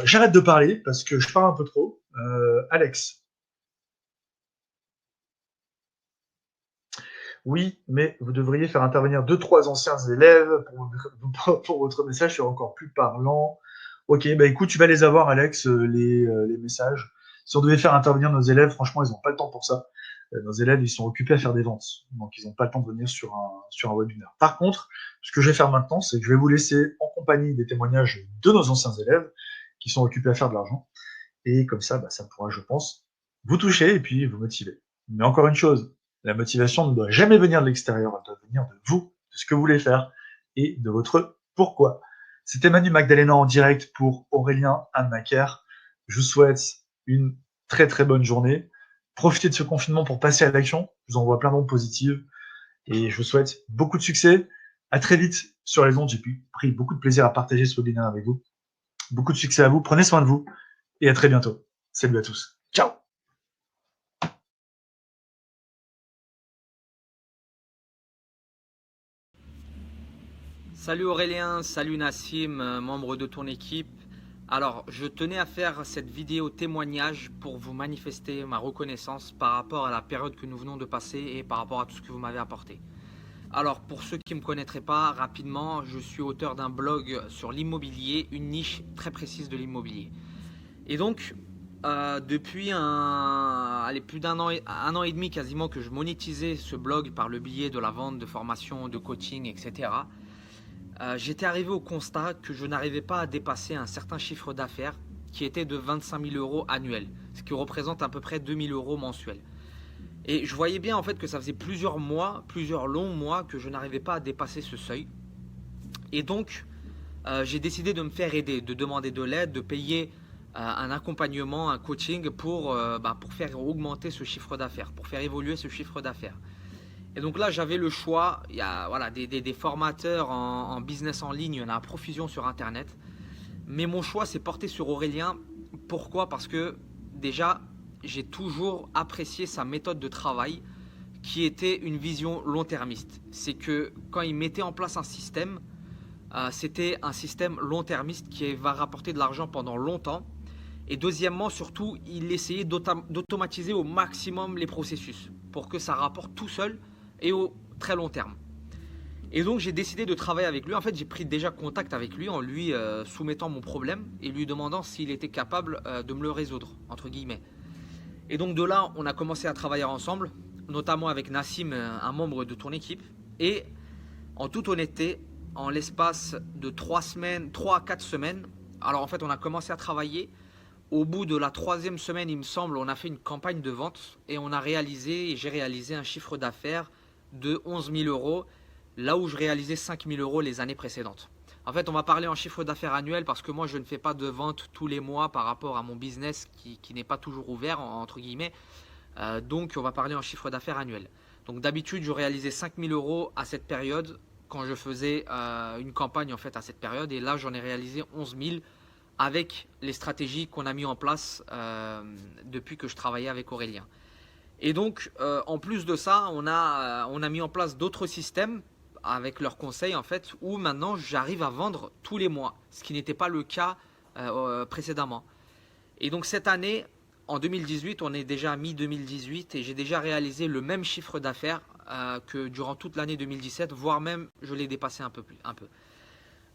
j'arrête de parler parce que je parle un peu trop. Alex. Oui, mais vous devriez faire intervenir 2-3 anciens élèves pour votre message soit encore plus parlant. Ok, bah écoute, tu vas les avoir, Alex, les messages. Si on devait faire intervenir nos élèves, franchement, ils n'ont pas le temps pour ça. Nos élèves, ils sont occupés à faire des ventes, donc ils n'ont pas le temps de venir sur un webinaire. Par contre, ce que je vais faire maintenant, c'est que je vais vous laisser en compagnie des témoignages de nos anciens élèves qui sont occupés à faire de l'argent. Et comme ça, ça pourra, je pense, vous toucher et puis vous motiver. Mais encore une chose, la motivation ne doit jamais venir de l'extérieur, elle doit venir de vous, de ce que vous voulez faire et de votre pourquoi. C'était Manu Magdalena en direct pour Aurélien Anne Macaire. Je vous souhaite une très très bonne journée. Profitez de ce confinement pour passer à l'action. Je vous envoie plein d'ondes positives et je vous souhaite beaucoup de succès. À très vite sur les ondes. J'ai pris beaucoup de plaisir à partager ce webinaire avec vous. Beaucoup de succès à vous. Prenez soin de vous et à très bientôt. Salut à tous. Ciao. Salut Aurélien, salut Nassim, membre de ton équipe. Alors, je tenais à faire cette vidéo témoignage pour vous manifester ma reconnaissance par rapport à la période que nous venons de passer et par rapport à tout ce que vous m'avez apporté. Alors, pour ceux qui ne me connaîtraient pas, rapidement, je suis auteur d'un blog sur l'immobilier, une niche très précise de l'immobilier. Et donc, depuis plus un an et demi quasiment que je monétisais ce blog par le biais de la vente de formations, de coaching, etc. J'étais arrivé au constat que je n'arrivais pas à dépasser un certain chiffre d'affaires qui était de 25 000 euros annuels, ce qui représente à peu près 2 000 euros mensuels. Et je voyais bien en fait que ça faisait plusieurs mois, plusieurs longs mois que je n'arrivais pas à dépasser ce seuil. Et donc, j'ai décidé de me faire aider, de demander de l'aide, de payer un accompagnement, un coaching pour faire augmenter ce chiffre d'affaires, pour faire évoluer ce chiffre d'affaires. Et donc là, j'avais le choix. Il y a des formateurs en business en ligne, il y en a à profusion sur Internet. Mais mon choix s'est porté sur Aurélien. Pourquoi? Parce que déjà, j'ai toujours apprécié sa méthode de travail qui était une vision long-termiste. C'est que quand il mettait en place un système, c'était un système long-termiste qui va rapporter de l'argent pendant longtemps. Et deuxièmement, surtout, il essayait d'automatiser au maximum les processus pour que ça rapporte tout seul et au très long terme. Et donc j'ai décidé de travailler avec lui. En fait, j'ai pris déjà contact avec lui en lui soumettant mon problème et lui demandant s'il était capable de me le résoudre, entre guillemets. Et donc de là, on a commencé à travailler ensemble, notamment avec Nassim, un membre de ton équipe. Et en toute honnêteté, en l'espace de 3 à 4 semaines, alors en fait, on a commencé à travailler. Au bout de la 3e semaine, il me semble, on a fait une campagne de vente et j'ai réalisé un chiffre d'affaires de 11 000 euros, là où je réalisais 5 000 euros les années précédentes. En fait, on va parler en chiffre d'affaires annuel parce que moi, je ne fais pas de vente tous les mois par rapport à mon business qui n'est pas toujours ouvert, entre guillemets. Donc, on va parler en chiffre d'affaires annuel. Donc, d'habitude, je réalisais 5 000 euros à cette période quand je faisais une campagne en fait à cette période. Et là, j'en ai réalisé 11 000 avec les stratégies qu'on a mis en place depuis que je travaillais avec Aurélien. Et donc, en plus de ça, on a mis en place d'autres systèmes avec leurs conseils en fait, où maintenant j'arrive à vendre tous les mois, ce qui n'était pas le cas précédemment. Et donc cette année, en 2018, on est déjà à mi-2018 et j'ai déjà réalisé le même chiffre d'affaires que durant toute l'année 2017, voire même je l'ai dépassé un peu.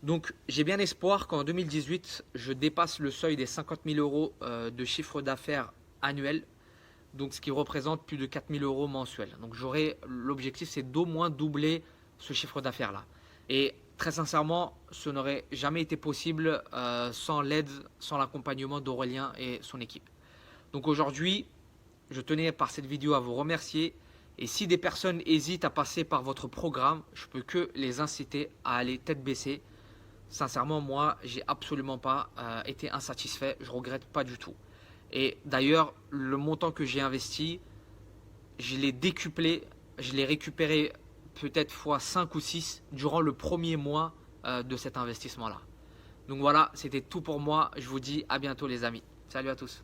Donc j'ai bien espoir qu'en 2018, je dépasse le seuil des 50 000 euros de chiffre d'affaires annuel, donc ce qui représente plus de 4 000 euros mensuels. Donc l'objectif c'est d'au moins doubler ce chiffre d'affaires là. Et très sincèrement, ce n'aurait jamais été possible sans l'aide, sans l'accompagnement d'Aurélien et son équipe. Donc aujourd'hui, je tenais par cette vidéo à vous remercier. Et si des personnes hésitent à passer par votre programme, je peux que les inciter à aller tête baissée. Sincèrement, moi, j'ai absolument pas été insatisfait. Je regrette pas du tout. Et d'ailleurs, le montant que j'ai investi, je l'ai décuplé, je l'ai récupéré peut-être fois 5 ou 6 durant le premier mois de cet investissement-là. Donc voilà, c'était tout pour moi. Je vous dis à bientôt les amis. Salut à tous.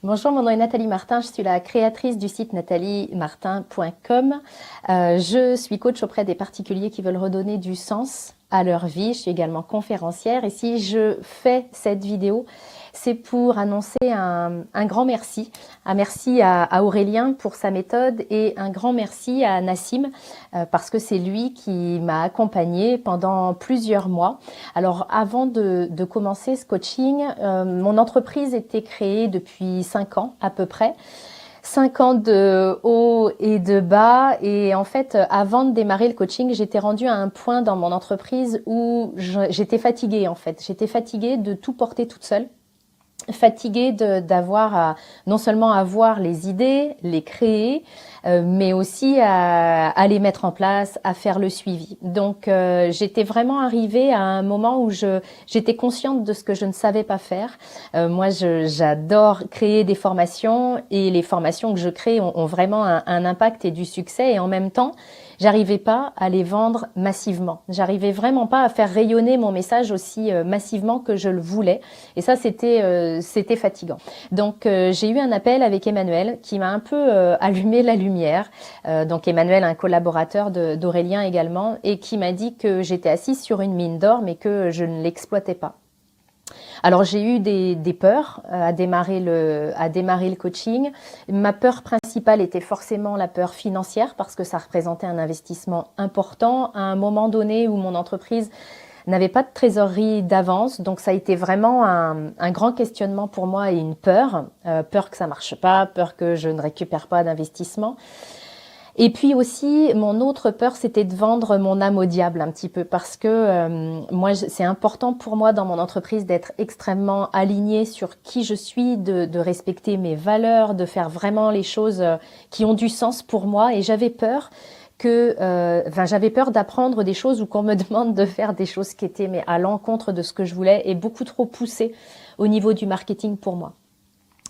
Bonjour, mon nom est Nathalie Martin, je suis la créatrice du site nataliemartin.com. Je suis coach auprès des particuliers qui veulent redonner du sens à leur vie. Je suis également conférencière et si je fais cette vidéo, c'est pour annoncer un grand merci. Un merci à Aurélien pour sa méthode et un grand merci à Nassim parce que c'est lui qui m'a accompagnée pendant plusieurs mois. Alors avant de commencer ce coaching, mon entreprise était créée depuis 5 ans à peu près. 5 ans de haut et de bas et en fait avant de démarrer le coaching j'étais rendue à un point dans mon entreprise où j'étais fatiguée en fait. J'étais fatiguée de tout porter toute seule. Fatiguée d'avoir non seulement avoir les idées, les créer, mais aussi à les mettre en place, à faire le suivi. Donc j'étais vraiment arrivée à un moment où j'étais consciente de ce que je ne savais pas faire. Moi j'adore créer des formations et les formations que je crée ont vraiment un impact et du succès et en même temps j'arrivais pas à les vendre massivement. J'arrivais vraiment pas à faire rayonner mon message aussi massivement que je le voulais. Et ça, c'était fatigant. Donc, j'ai eu un appel avec Emmanuel qui m'a un peu allumé la lumière. Donc, Emmanuel, un collaborateur d'Aurélien également, et qui m'a dit que j'étais assise sur une mine d'or, mais que je ne l'exploitais pas. Alors j'ai eu des peurs à démarrer le coaching. Ma peur principale était forcément la peur financière parce que ça représentait un investissement important à un moment donné où mon entreprise n'avait pas de trésorerie d'avance. Donc ça a été vraiment un grand questionnement pour moi et une peur. Peur que ça marche pas, peur que je ne récupère pas d'investissement. Et puis aussi, mon autre peur, c'était de vendre mon âme au diable un petit peu parce que moi, c'est important pour moi dans mon entreprise d'être extrêmement alignée sur qui je suis, de respecter mes valeurs, de faire vraiment les choses qui ont du sens pour moi. Et j'avais peur j'avais peur d'apprendre des choses ou qu'on me demande de faire des choses qui étaient mais à l'encontre de ce que je voulais et beaucoup trop poussées au niveau du marketing pour moi.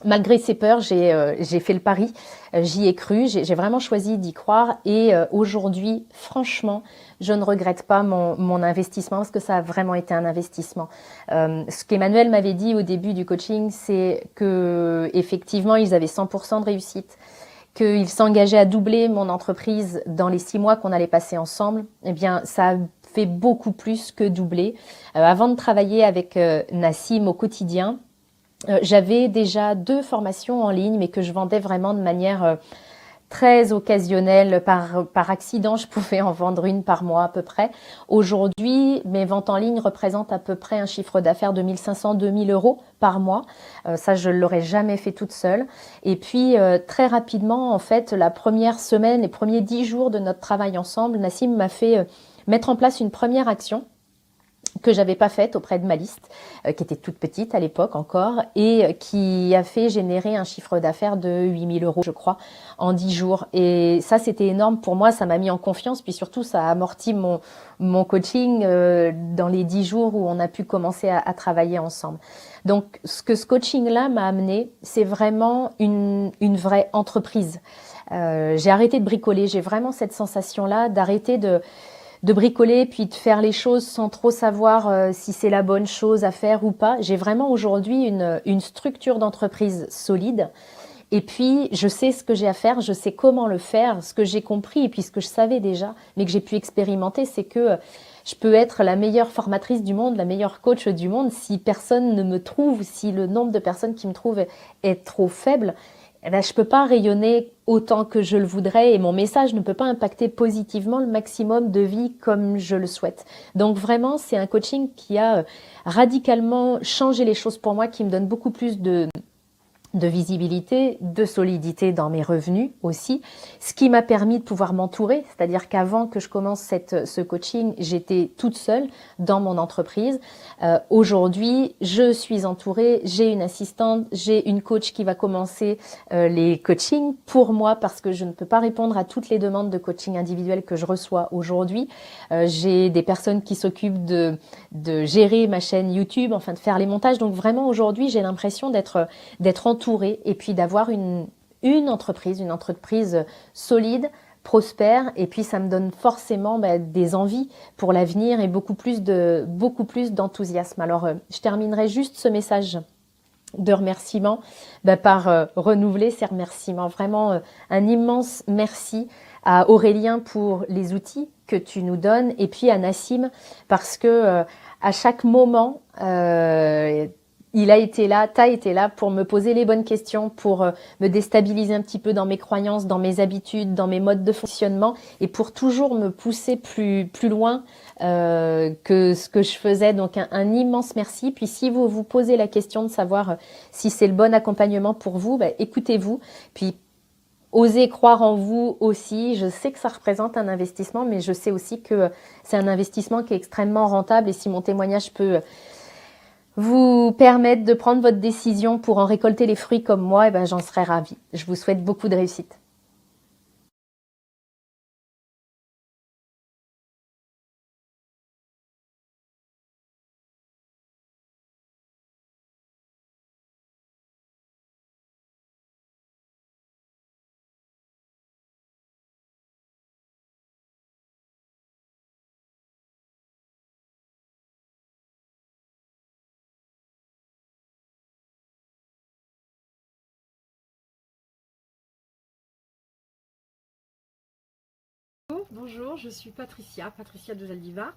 Malgré ces peurs, j'ai fait le pari, j'y ai cru, j'ai vraiment choisi d'y croire et aujourd'hui, franchement, je ne regrette pas mon investissement parce que ça a vraiment été un investissement. Ce qu'Emmanuel m'avait dit au début du coaching, c'est que effectivement, ils avaient 100% de réussite, qu'ils s'engageaient à doubler mon entreprise dans les 6 mois qu'on allait passer ensemble. Eh bien, ça a fait beaucoup plus que doubler. Avant de travailler avec Nassim au quotidien, j'avais déjà 2 formations en ligne, mais que je vendais vraiment de manière très occasionnelle. Par accident, je pouvais en vendre une par mois à peu près. Aujourd'hui, mes ventes en ligne représentent à peu près un chiffre d'affaires de 1 500 2 000 euros par mois. Ça, je ne l'aurais jamais fait toute seule. Et puis, très rapidement, en fait, la première semaine, les premiers 10 jours de notre travail ensemble, Nassim m'a fait mettre en place une première action que j'avais pas faite auprès de ma liste, qui était toute petite à l'époque encore, et qui a fait générer un chiffre d'affaires de 8 000 euros, je crois, en 10 jours. Et ça, c'était énorme pour moi, ça m'a mis en confiance, puis surtout, ça a amorti mon coaching dans les 10 jours où on a pu commencer à travailler ensemble. Donc, ce que ce coaching-là m'a amené, c'est vraiment une vraie entreprise. J'ai arrêté de bricoler, j'ai vraiment cette sensation-là d'arrêter de bricoler puis de faire les choses sans trop savoir si c'est la bonne chose à faire ou pas. J'ai vraiment aujourd'hui une structure d'entreprise solide. Et puis, je sais ce que j'ai à faire, je sais comment le faire. Ce que j'ai compris et puis ce que je savais déjà, mais que j'ai pu expérimenter, c'est que je peux être la meilleure formatrice du monde, la meilleure coach du monde. Si personne ne me trouve, si le nombre de personnes qui me trouvent est trop faible, eh ben, je ne peux pas rayonner autant que je le voudrais et mon message ne peut pas impacter positivement le maximum de vie comme je le souhaite. Donc vraiment, c'est un coaching qui a radicalement changé les choses pour moi, qui me donne beaucoup plus de visibilité, de solidité dans mes revenus aussi, ce qui m'a permis de pouvoir m'entourer, c'est-à-dire qu'avant que je commence ce coaching, j'étais toute seule dans mon entreprise. Aujourd'hui, je suis entourée, j'ai une assistante, j'ai une coach qui va commencer les coachings pour moi parce que je ne peux pas répondre à toutes les demandes de coaching individuel que je reçois aujourd'hui. J'ai des personnes qui s'occupent de gérer ma chaîne YouTube, enfin de faire les montages. Donc vraiment aujourd'hui, j'ai l'impression d'être entourée et puis d'avoir une entreprise solide, prospère, et puis ça me donne forcément des envies pour l'avenir et beaucoup plus d'enthousiasme. Alors je terminerai juste ce message de remerciement par renouveler ces remerciements. Vraiment un immense merci à Aurélien pour les outils que tu nous donnes et puis à Nassim parce que à chaque moment il a été là, t'as été là pour me poser les bonnes questions, pour me déstabiliser un petit peu dans mes croyances, dans mes habitudes, dans mes modes de fonctionnement et pour toujours me pousser plus loin que ce que je faisais. Donc un immense merci. Puis si vous vous posez la question de savoir si c'est le bon accompagnement pour vous, écoutez-vous. Puis osez croire en vous aussi. Je sais que ça représente un investissement, mais je sais aussi que c'est un investissement qui est extrêmement rentable. Et si mon témoignage peut vous permettre de prendre votre décision pour en récolter les fruits comme moi, j'en serais ravie. Je vous souhaite beaucoup de réussite. Bonjour, je suis Patricia de Zaldivar.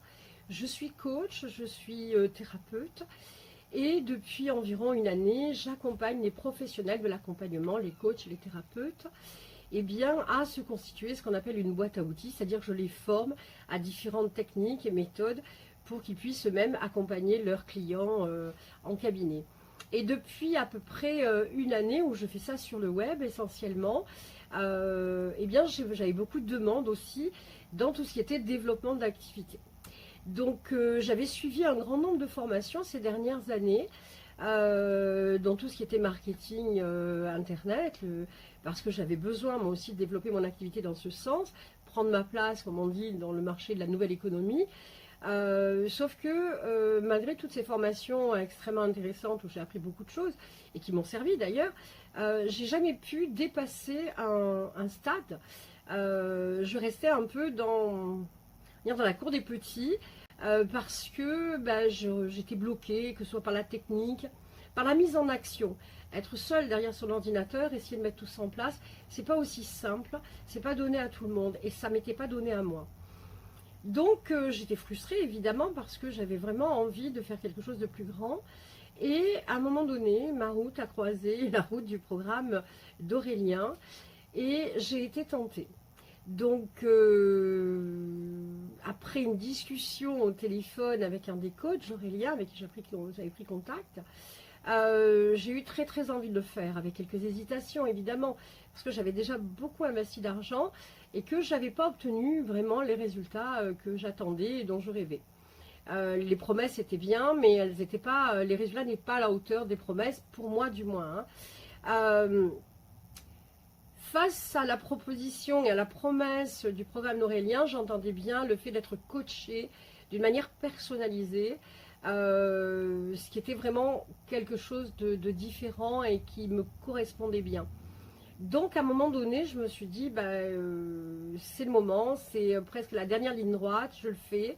Je suis coach, je suis thérapeute et depuis environ une année, j'accompagne les professionnels de l'accompagnement, les coachs et les thérapeutes, à se constituer ce qu'on appelle une boîte à outils, c'est-à-dire que je les forme à différentes techniques et méthodes pour qu'ils puissent eux-mêmes accompagner leurs clients en cabinet. Et depuis à peu près une année où je fais ça sur le web essentiellement, j'avais beaucoup de demandes aussi dans tout ce qui était développement d'activité. Donc j'avais suivi un grand nombre de formations ces dernières années dans tout ce qui était marketing internet, parce que j'avais besoin moi aussi de développer mon activité dans ce sens, prendre ma place, comme on dit, dans le marché de la nouvelle économie. Sauf que malgré toutes ces formations extrêmement intéressantes où j'ai appris beaucoup de choses et qui m'ont servi d'ailleurs, j'ai jamais pu dépasser un stade. Je restais un peu dans la cour des petits parce que j'étais bloquée, que ce soit par la technique, par la mise en action. Être seul derrière son ordinateur, essayer de mettre tout ça en place, c'est pas aussi simple, c'est pas donné à tout le monde et ça m'était pas donné à moi. Donc j'étais frustrée évidemment parce que j'avais vraiment envie de faire quelque chose de plus grand. Et à un moment donné, ma route a croisé la route du programme d'Aurélien et j'ai été tentée. Donc après une discussion au téléphone avec un des coachs, Aurélien, avec qui j'avais pris contact, j'ai eu très très envie de le faire, avec quelques hésitations évidemment, parce que j'avais déjà beaucoup investi d'argent et que je n'avais pas obtenu vraiment les résultats que j'attendais et dont je rêvais. Les promesses étaient bien, mais les résultats n'étaient pas à la hauteur des promesses, pour moi du moins. Face à la proposition et à la promesse du programme d'Aurélien, j'entendais bien le fait d'être coaché d'une manière personnalisée, ce qui était vraiment quelque chose de différent et qui me correspondait bien. Donc à un moment donné, je me suis dit, c'est le moment, c'est presque la dernière ligne droite, je le fais,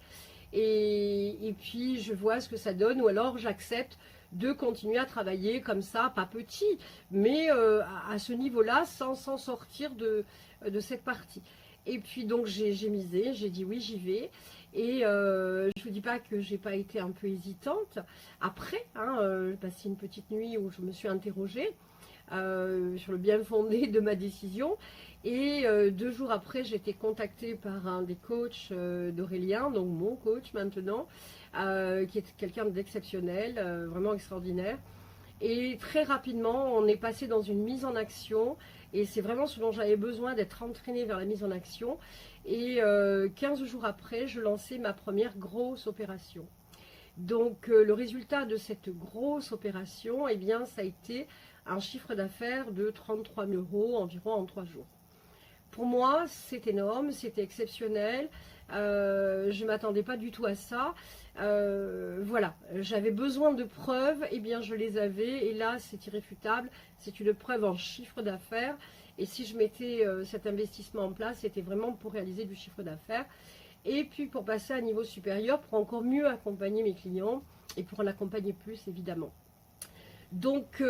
et puis je vois ce que ça donne, ou alors j'accepte de continuer à travailler comme ça, pas petit, mais à ce niveau-là, sans sortir de cette partie. Et puis donc j'ai misé, j'ai dit oui, j'y vais. Et je ne vous dis pas que j'ai pas été un peu hésitante. Après, j'ai passé une petite nuit où je me suis interrogée sur le bien fondé de ma décision. Et 2 jours après, j'ai été contactée par un des coachs d'Aurélien, donc mon coach maintenant, qui est quelqu'un d'exceptionnel, vraiment extraordinaire. Et très rapidement, on est passé dans une mise en action. Et c'est vraiment ce dont j'avais besoin, d'être entraînée vers la mise en action. Et 15 jours après, je lançais ma première grosse opération. Donc le résultat de cette grosse opération, ça a été un chiffre d'affaires de 33 000 € environ en 3 jours. Pour moi, c'est énorme, c'était exceptionnel. Je ne m'attendais pas du tout à ça. Voilà, j'avais besoin de preuves, je les avais. Et là, c'est irréfutable. C'est une preuve en chiffre d'affaires. Et si je mettais cet investissement en place, c'était vraiment pour réaliser du chiffre d'affaires. Et puis pour passer à un niveau supérieur, pour encore mieux accompagner mes clients et pour l'accompagner plus, évidemment. Donc,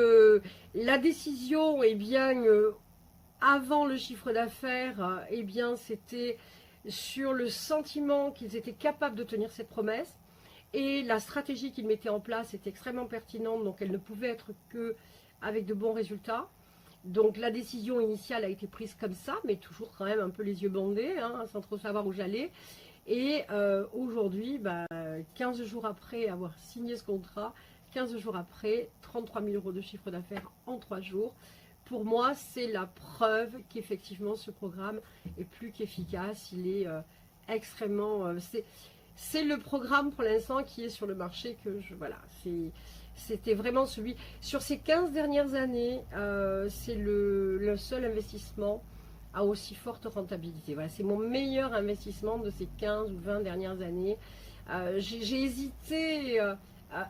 la décision, avant le chiffre d'affaires, c'était sur le sentiment qu'ils étaient capables de tenir cette promesse. Et la stratégie qu'ils mettaient en place était extrêmement pertinente, donc elle ne pouvait être que avec de bons résultats. Donc la décision initiale a été prise comme ça, mais toujours quand même un peu les yeux bandés, sans trop savoir où j'allais. Et aujourd'hui, 15 jours après avoir signé ce contrat, 15 jours après, 33 000 € de chiffre d'affaires en 3 jours. Pour moi, c'est la preuve qu'effectivement ce programme est plus qu'efficace. Il est extrêmement... c'est le programme pour l'instant qui est sur le marché que c'était vraiment celui... Sur ces 15 dernières années, c'est le seul investissement à aussi forte rentabilité. Voilà, c'est mon meilleur investissement de ces 15 ou 20 dernières années. J'ai hésité,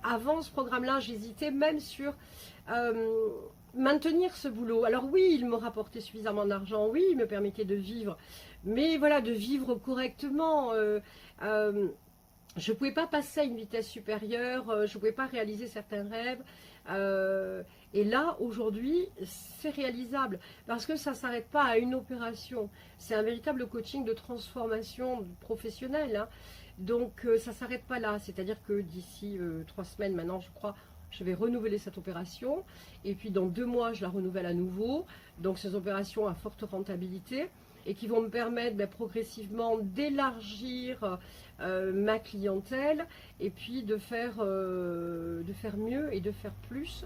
avant ce programme-là, j'hésitais même sur maintenir ce boulot. Alors oui, il me rapportait suffisamment d'argent, oui, il me permettait de vivre, mais voilà, de vivre correctement. Je ne pouvais pas passer à une vitesse supérieure, je ne pouvais pas réaliser certains rêves. Et là, aujourd'hui, c'est réalisable parce que ça ne s'arrête pas à une opération. C'est un véritable coaching de transformation professionnelle, hein. Donc, ça ne s'arrête pas là. C'est-à-dire que d'ici 3 semaines maintenant, je crois, je vais renouveler cette opération. Et puis, dans 2 mois, je la renouvelle à nouveau. Donc, ces opérations à forte rentabilité et qui vont me permettre progressivement d'élargir ma clientèle et puis de faire mieux et de faire plus.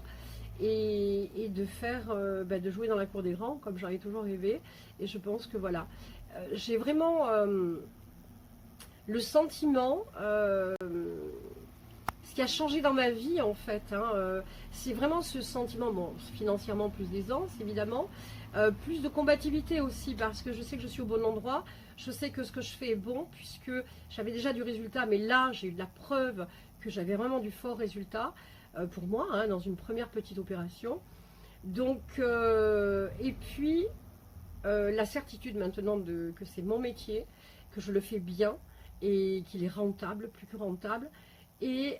Et de jouer dans la cour des grands comme j'en ai toujours rêvé. Et je pense que voilà, j'ai vraiment le sentiment, ce qui a changé dans ma vie en fait, hein, c'est vraiment ce sentiment, bon, financièrement plus d'aisance évidemment, plus de combativité aussi parce que je sais que je suis au bon endroit, je sais que ce que je fais est bon puisque j'avais déjà du résultat, mais là j'ai eu de la preuve que j'avais vraiment du fort résultat. Pour moi, hein, dans une première petite opération. Donc, et puis, la certitude maintenant que c'est mon métier, que je le fais bien et qu'il est rentable, plus que rentable. Et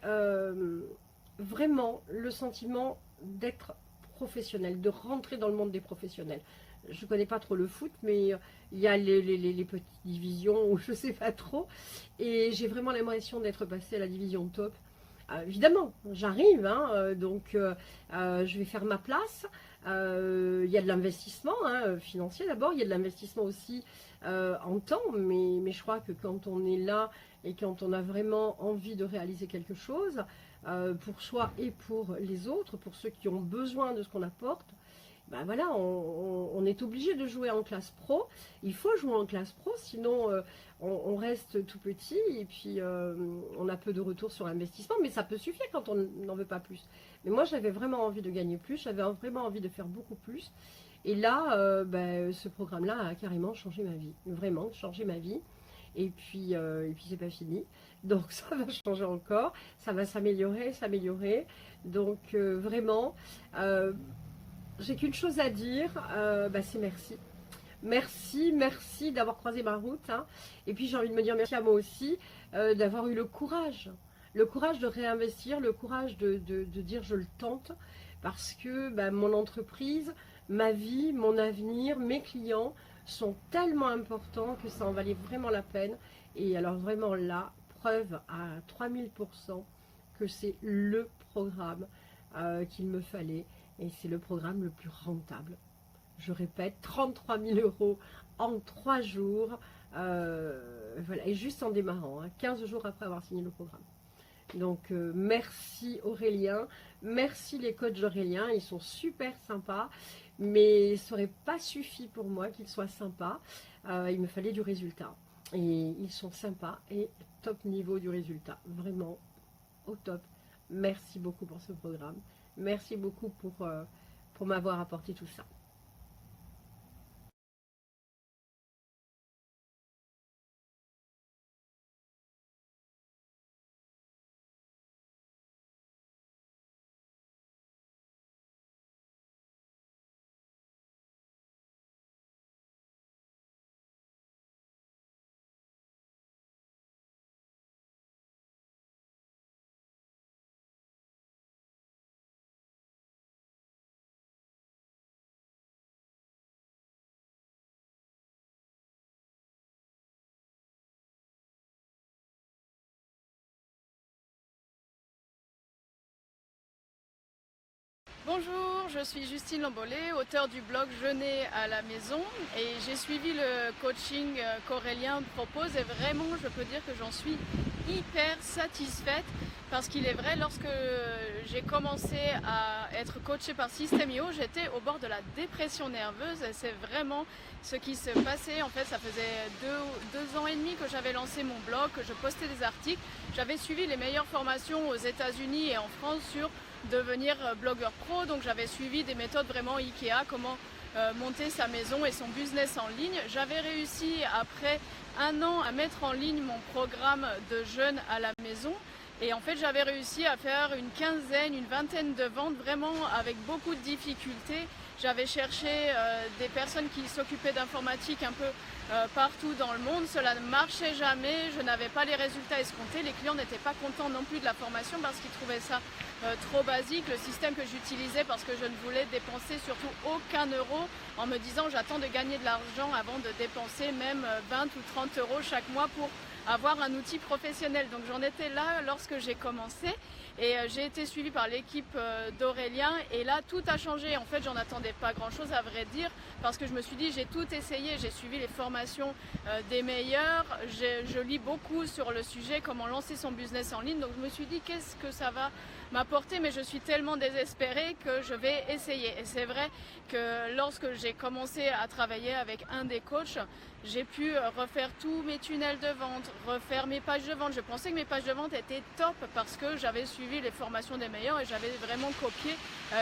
vraiment le sentiment d'être professionnel, de rentrer dans le monde des professionnels. Je ne connais pas trop le foot, mais il y a les petites divisions où je ne sais pas trop. Et j'ai vraiment l'impression d'être passée à la division top. Évidemment, j'arrive, hein, donc je vais faire ma place. Il y a de l'investissement financier d'abord, il y a de l'investissement aussi en temps, mais je crois que quand on est là et quand on a vraiment envie de réaliser quelque chose, pour soi et pour les autres, pour ceux qui ont besoin de ce qu'on apporte, ben voilà, on est obligé de jouer en classe pro. Il faut jouer en classe pro, sinon on reste tout petit et puis on a peu de retour sur investissement. Mais ça peut suffire quand on n'en veut pas plus. Mais moi, j'avais vraiment envie de gagner plus, j'avais vraiment envie de faire beaucoup plus. Et là, ce programme-là a carrément changé ma vie, vraiment changé ma vie. Et puis c'est pas fini. Donc ça va changer encore, ça va s'améliorer. Donc vraiment... j'ai qu'une chose à dire, c'est merci. Merci d'avoir croisé ma route. Hein. Et puis j'ai envie de me dire merci à moi aussi d'avoir eu le courage de réinvestir, le courage de dire je le tente. Parce que mon entreprise, ma vie, mon avenir, mes clients sont tellement importants que ça en valait vraiment la peine. Et alors vraiment là, preuve à 3000% que c'est le programme qu'il me fallait. Et c'est le programme le plus rentable. Je répète, 33 000 € en 3 jours. Voilà, et juste en démarrant, 15 jours après avoir signé le programme. Donc, merci Aurélien. Merci les coachs d'Aurélien. Ils sont super sympas. Mais ça n'aurait pas suffi pour moi qu'ils soient sympas. Il me fallait du résultat. Et ils sont sympas et top niveau du résultat. Vraiment au top. Merci beaucoup pour ce programme. Merci beaucoup pour m'avoir apporté tout ça. Bonjour, je suis Justine Lambollet, auteure du blog Jeûner à la maison et j'ai suivi le coaching qu'Aurélien propose et vraiment je peux dire que j'en suis hyper satisfaite parce qu'il est vrai, lorsque j'ai commencé à être coachée par System.io, j'étais au bord de la dépression nerveuse et c'est vraiment ce qui se passait. En fait, ça faisait deux ans et demi que j'avais lancé mon blog, que je postais des articles. J'avais suivi les meilleures formations aux États-Unis et en France sur devenir blogueur pro, donc j'avais suivi des méthodes vraiment Ikea, comment monter sa maison et son business en ligne. J'avais réussi après 1 an à mettre en ligne mon programme de jeûne à la maison et en fait j'avais réussi à faire une vingtaine de ventes vraiment avec beaucoup de difficultés. J'avais cherché des personnes qui s'occupaient d'informatique un peu partout dans le monde, cela ne marchait jamais, je n'avais pas les résultats escomptés, les clients n'étaient pas contents non plus de la formation parce qu'ils trouvaient ça trop basique, le système que j'utilisais parce que je ne voulais dépenser surtout aucun euro en me disant j'attends de gagner de l'argent avant de dépenser même 20 ou 30 euros chaque mois pour avoir un outil professionnel. Donc j'en étais là lorsque j'ai commencé et j'ai été suivie par l'équipe d'Aurélien et là tout a changé. En fait j'en attendais pas grand chose à vrai dire parce que je me suis dit j'ai tout essayé, j'ai suivi les formations des meilleurs, je lis beaucoup sur le sujet, comment lancer son business en ligne, donc je me suis dit qu'est-ce que ça va m'apporter, mais je suis tellement désespérée que je vais essayer. Et c'est vrai que lorsque j'ai commencé à travailler avec un des coachs, j'ai pu refaire tous mes tunnels de vente, refaire mes pages de vente. Je pensais que mes pages de vente étaient top parce que j'avais suivi les formations des meilleurs et j'avais vraiment copié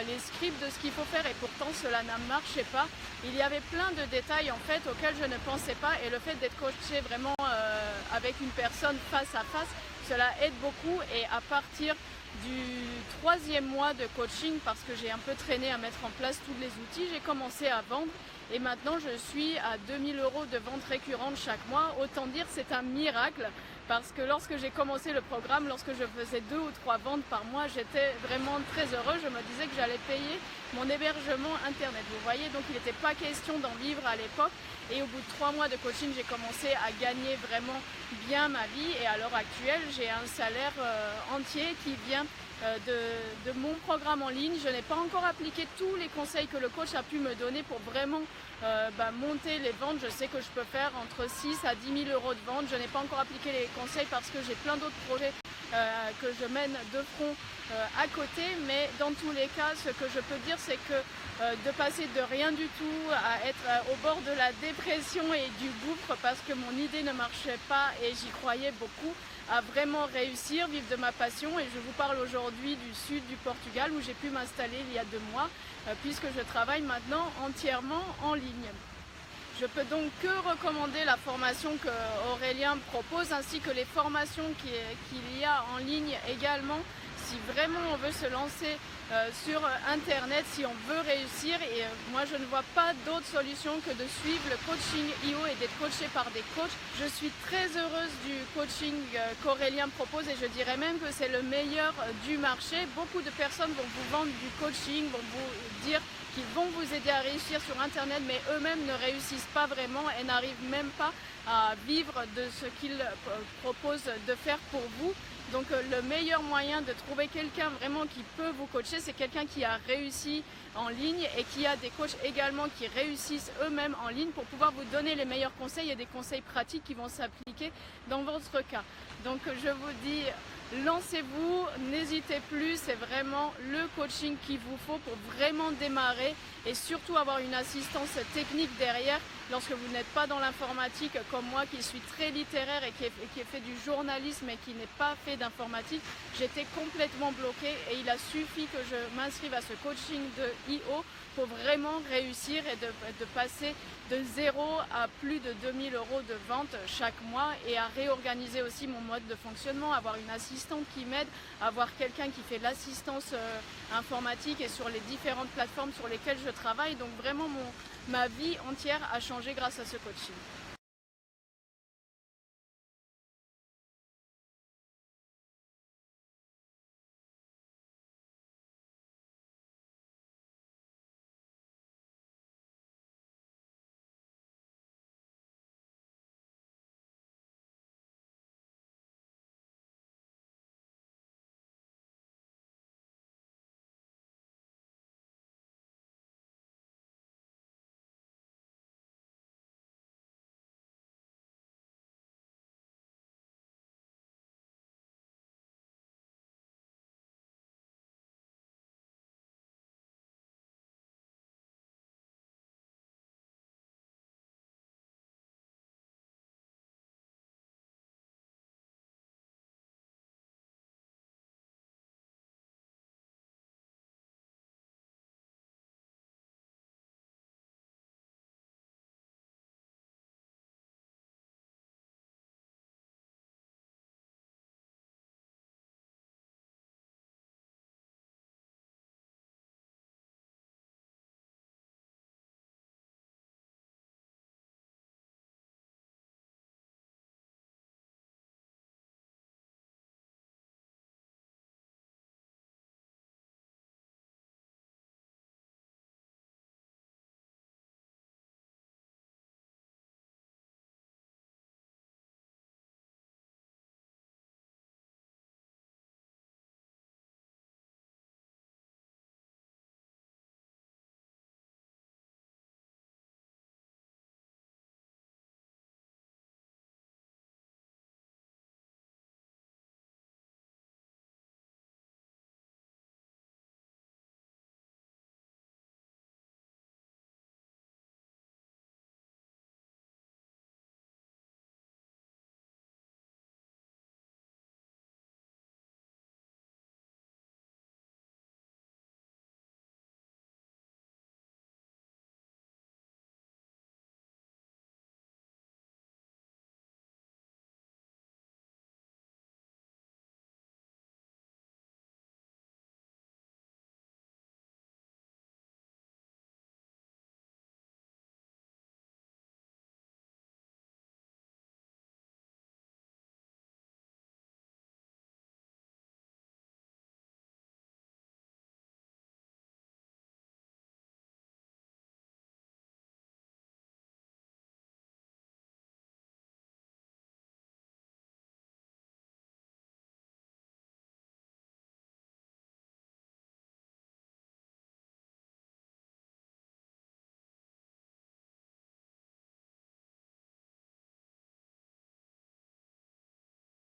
les scripts de ce qu'il faut faire et pourtant cela ne marchait pas. Il y avait plein de détails en fait auxquels je ne pensais pas et le fait d'être coaché vraiment avec une personne face à face, cela aide beaucoup et à partir du 3e mois de coaching, parce que j'ai un peu traîné à mettre en place tous les outils, j'ai commencé à vendre et maintenant je suis à 2000 € de vente récurrente chaque mois. Autant dire c'est un miracle parce que lorsque j'ai commencé le programme, lorsque je faisais 2 ou 3 ventes par mois, j'étais vraiment très heureux. Je me disais que j'allais payer mon hébergement internet. Vous voyez, donc il n'était pas question d'en vivre à l'époque. Et au bout de 3 mois de coaching, j'ai commencé à gagner vraiment bien ma vie. Et à l'heure actuelle, j'ai un salaire entier qui vient de mon programme en ligne. Je n'ai pas encore appliqué tous les conseils que le coach a pu me donner pour vraiment monter les ventes. Je sais que je peux faire entre 6 à 10 000 € de vente. Je n'ai pas encore appliqué les conseils parce que j'ai plein d'autres projets que je mène de front à côté, mais dans tous les cas ce que je peux dire c'est que de passer de rien du tout à être au bord de la dépression et du gouffre parce que mon idée ne marchait pas et j'y croyais beaucoup, à vraiment réussir, vivre de ma passion. Et je vous parle aujourd'hui du sud du Portugal où j'ai pu m'installer il y a 2 mois puisque je travaille maintenant entièrement en ligne. Je peux donc que recommander la formation que Aurélien propose ainsi que les formations qu'il y a en ligne également si vraiment on veut se lancer sur internet, si on veut réussir. Et moi je ne vois pas d'autre solution que de suivre le coaching IO et d'être coaché par des coachs. Je suis très heureuse du coaching qu'Aurélien propose et je dirais même que c'est le meilleur du marché. Beaucoup de personnes vont vous vendre du coaching, vont vous dire qu'ils vont vous aider à réussir sur internet, mais eux-mêmes ne réussissent pas vraiment et n'arrivent même pas à vivre de ce qu'ils proposent de faire pour vous. Donc le meilleur moyen de trouver quelqu'un vraiment qui peut vous coacher, c'est quelqu'un qui a réussi en ligne et qui a des coachs également qui réussissent eux-mêmes en ligne pour pouvoir vous donner les meilleurs conseils et des conseils pratiques qui vont s'appliquer dans votre cas. Donc je vous dis, lancez-vous, n'hésitez plus, c'est vraiment le coaching qu'il vous faut pour vraiment démarrer et surtout avoir une assistance technique derrière lorsque vous n'êtes pas dans l'informatique comme moi qui suis très littéraire et qui ai fait du journalisme et qui n'est pas fait d'informatique. J'étais complètement bloquée et il a suffi que je m'inscrive à ce coaching de IO pour vraiment réussir et de passer de 0 à plus de 2000 € de vente chaque mois et à réorganiser aussi mon mode de fonctionnement, avoir une assistante qui m'aide, avoir quelqu'un qui fait l'assistance informatique et sur les différentes plateformes sur lesquelles je travaille. Donc vraiment ma vie entière a changé grâce à ce coaching.